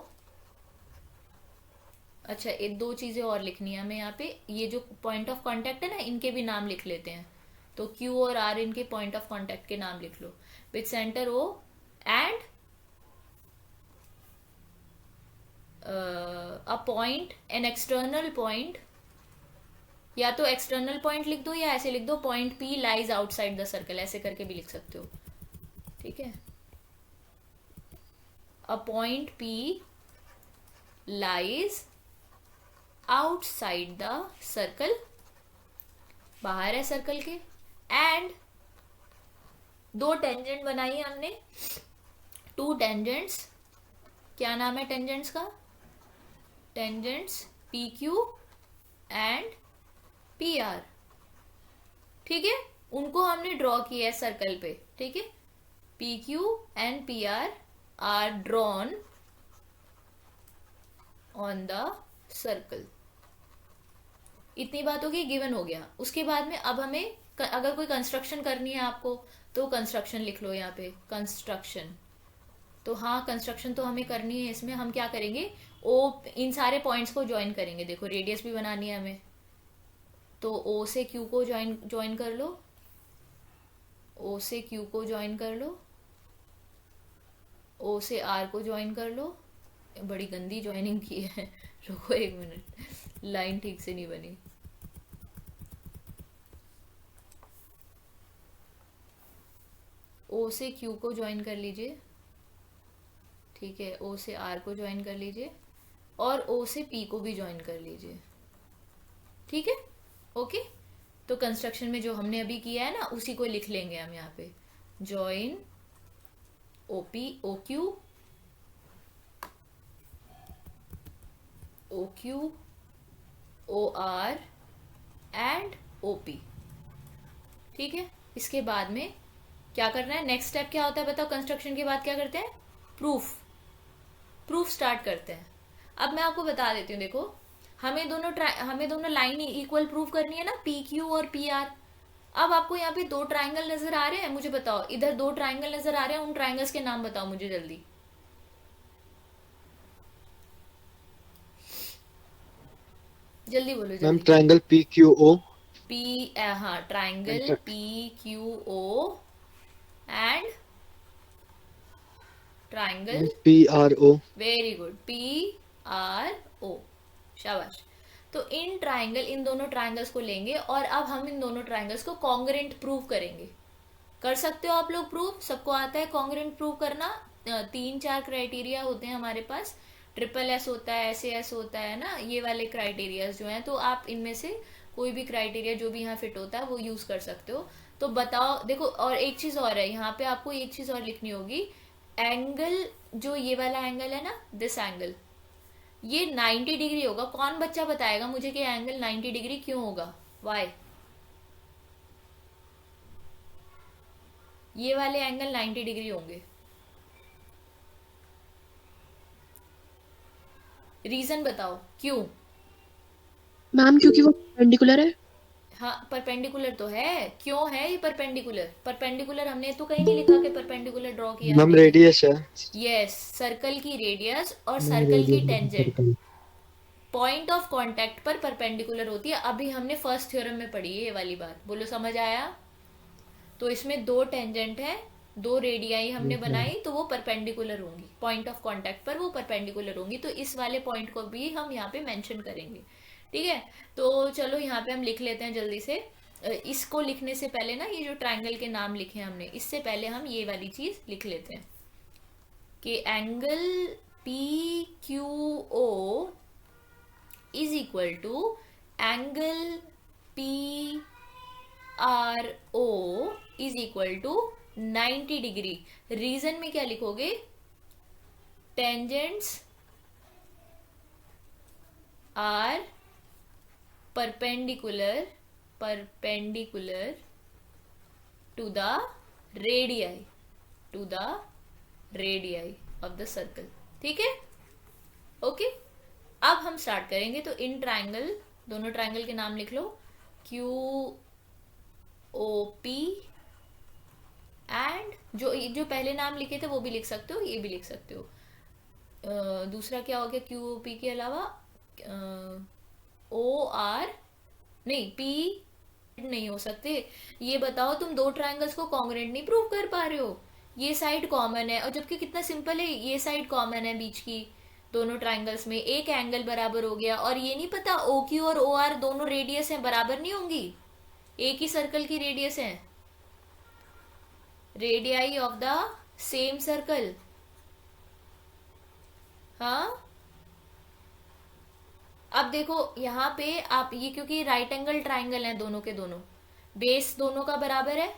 अच्छा एक दो चीजें और लिखनी है हमें यहाँ पे, ये जो पॉइंट ऑफ कांटेक्ट है ना, इनके भी नाम लिख लेते हैं। तो क्यू और आर इनके पॉइंट ऑफ कांटेक्ट के नाम लिख लो। With centre O and a point, an external point, या तो एक्सटर्नल पॉइंट लिख दो या ऐसे लिख दो, point P lies outside the circle, ऐसे करके भी लिख सकते हो। ठीक है, a point P lies outside the circle, बाहर है सर्कल के, एंड दो टेंजेंट बनाई है हमने, टू टेंजेंट्स। क्या नाम है टेंजेंट्स का? Tangents P Q and P R. ठीक है, उनको हमने ड्रॉ किया है सर्कल पे। ठीक है, P Q and P R drawn on the circle. इतनी बात होगी, गिवन हो गया। उसके बाद में अब हमें अगर कोई कंस्ट्रक्शन करनी है आपको, तो कंस्ट्रक्शन लिख लो यहाँ पे, कंस्ट्रक्शन। तो हाँ, कंस्ट्रक्शन तो हमें करनी है। इसमें हम क्या करेंगे, ओ इन सारे पॉइंट्स को ज्वाइन करेंगे। देखो रेडियस भी बनानी है हमें, तो ओ से क्यू को ज्वाइन ज्वाइन कर लो, ओ से क्यू को ज्वाइन कर लो, ओ से आर को ज्वाइन कर लो। बड़ी गंदी ज्वाइनिंग की है रुको एक मिनट, लाइन ठीक से नहीं बनी। ओ से क्यू को ज्वाइन कर लीजिए। ठीक है, ओ से आर को ज्वाइन कर लीजिए, और ओ से पी को भी ज्वाइन कर लीजिए। ठीक है, ओके। तो कंस्ट्रक्शन में जो हमने अभी किया है ना, उसी को लिख लेंगे हम यहाँ पे, join O P, O Q, O Q, O R and O P. ठीक है, इसके बाद में क्या करना है, नेक्स्ट स्टेप क्या होता है बताओ? कंस्ट्रक्शन के बाद क्या करते हैं? प्रूफ, प्रूफ स्टार्ट करते हैं। अब मैं आपको बता देती हूँ, देखो हमें दोनों लाइन इक्वल प्रूफ करनी है ना, पी क्यू और पी आर। अब आपको यहाँ पे दो ट्राइंगल नजर आ रहे हैं, मुझे बताओ, इधर दो ट्राइंगल नजर आ रहे हैं, उन ट्राइंगल्स के नाम बताओ मुझे जल्दी। जल्दी बोलो मैम जल्दी। Triangle P Q O. P, हाँ, triangle Contact. PQO and triangle, PRO. Very good, PRO, शाबाश। तो इन ट्राइंगल, इन दोनों ट्राइंगल्स को लेंगे और अब हम इन दोनों ट्राइंगल्स को कॉन्ग्रेंट प्रूव करेंगे। कर सकते हो आप लोग प्रूव? सबको आता है कॉन्ग्रेंट प्रूव करना? 3-4 क्राइटेरिया होते हैं हमारे पास, SSS होता है, SAS होता है ना, ये वाले क्राइटेरियाज जो हैं, तो आप इनमें से कोई भी क्राइटेरिया जो भी यहाँ फिट होता है वो यूज कर सकते हो। तो बताओ, देखो, और एक चीज और है यहाँ पे, आपको एक चीज और लिखनी होगी। एंगल, जो ये वाला एंगल है ना, दिस एंगल, ये 90 डिग्री होगा। कौन बच्चा बताएगा मुझे कि एंगल 90 डिग्री क्यों होगा? वाई? ये वाले एंगल 90 डिग्री होंगे, रीजन बताओ क्यों? मैम क्योंकि वो परपेंडिकुलर है। हाँ, परपेंडिकुलर तो है। क्यों है ये परपेंडिकुलर? परपेंडिकुलर हमने तो कहीं नहीं लिखा कि परपेंडिकुलर ड्रॉ किया मैम हमने। रेडियस है. यस, सर्कल की रेडियस और मैम सर्कल की radius tangent circle. Point of contact पर परपेंडिकुलर होती है। अभी हमने फर्स्ट थ्योरम में पढ़ी है ये वाली बात, बोलो समझ आया? तो इसमें दो टेंजेंट है, दो रेडियाई हमने Yes, ma'am. बनाई, तो वो परपेंडिकुलर होंगी, पॉइंट ऑफ कांटेक्ट पर वो परपेंडिकुलर होंगी। तो इस वाले पॉइंट को भी हम यहाँ पे मेंशन करेंगे, ठीक है? तो चलो यहाँ पे हम लिख लेते हैं जल्दी से। इसको लिखने से पहले ना, ये जो ट्राइंगल के नाम लिखे हैं हमने, इससे पहले हम ये वाली चीज लिख लेते हैं कि angle PQO is equal to angle PRO is equal to 90 degree. Reason में क्या लिखोगे? Tangents are perpendicular to the radii of the circle, ठीक है? ओके, अब हम स्टार्ट करेंगे। तो इन ट्राइंगल, दोनों ट्राइंगल के नाम लिख लो, QOP, एंड जो पहले नाम लिखे थे वो भी लिख सकते हो, ये भी लिख सकते हो। दूसरा क्या हो गया QOP के अलावा? OR, नहीं, P नहीं हो सकते। ये बताओ, तुम दो ट्राइंगल्स को कॉन्ग्रेंट नहीं प्रूव कर पा रहे हो। ये साइड कॉमन है, और जबकि कितना सिंपल है, ये साइड कॉमन है बीच की, दोनों ट्राइंगल्स में एक एंगल बराबर हो गया। और ये नहीं पता OQ और OR दोनों रेडियस हैं, बराबर नहीं होंगी, एक ही सर्कल की रेडियस है, radii of the same circle. हाँ, अब देखो यहाँ पे आप ये, क्योंकि राइट एंगल ट्राइंगल है दोनों के दोनों, बेस दोनों का बराबर है,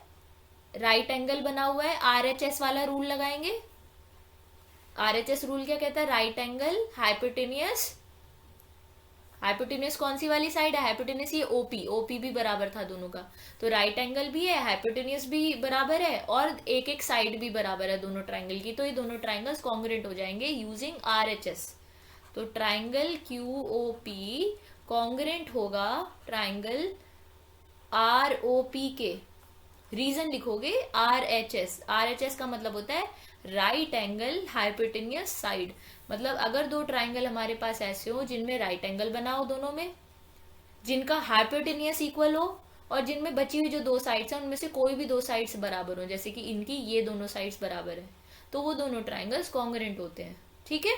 राइट एंगल बना हुआ है, RHS वाला रूल लगाएंगे। RHS रूल क्या कहता है? राइट एंगल हाइपोटेनियस, हाइपोटेनियस कौन सी वाली साइड है? हाइपोटेनियस ये OP भी बराबर था दोनों का। तो राइट एंगल भी है, हाइपोटेनियस भी बराबर है, और एक एक साइड भी बराबर है दोनों ट्राइंगल की। तो ये दोनों ट्राइंगल्स कॉन्ग्रेंट हो जाएंगे यूजिंग RHS। तो ट्राइंगल QOP कॉन्ग्रेंट होगा ट्राइंगल ROP के। रीजन लिखोगे RHS का मतलब होता है राइट एंगल हाइपोटेनियस साइड। मतलब अगर दो ट्राइंगल हमारे पास ऐसे हो जिनमें राइट एंगल बना हो दोनों में, जिनका हाइपोटेनियस इक्वल हो, और जिनमें बची हुई जो दो साइड्स हैं उनमें से कोई भी दो साइड्स बराबर हो, जैसे कि इनकी ये दोनों साइड्स बराबर है, तो वो दोनों ट्राइंगल्स कॉन्ग्रेंट होते हैं, ठीक है?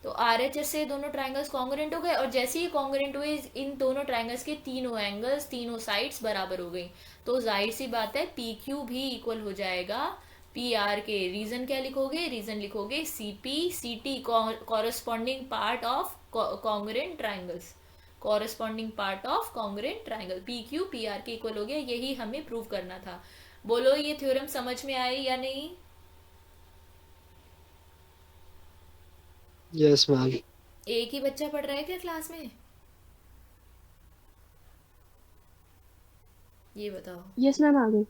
तो RHS से दोनों ट्राइंगल्स कॉन्ग्रेंट हो गए, और जैसे ही कॉन्ग्रेंट हुए, इन दोनों ट्राइंगल्स के तीनों एंगल्स, तीनों साइड्स बराबर हो गई। तो जाहिर सी बात है PQ भी इक्वल हो जाएगा PR के। रीजन क्या लिखोगे? रीजन लिखोगे CP/CT, corresponding part of congruent triangles, corresponding part of congruent triangle. PQ PR के इक्वल हो गया, यही हमें प्रूव करना था। बोलो ये थ्योरम समझ में आई या नहीं? Yes, ma'am. एक ही बच्चा पढ़ रहा है क्या क्लास में? ये बताओ। यस मैम आ गई।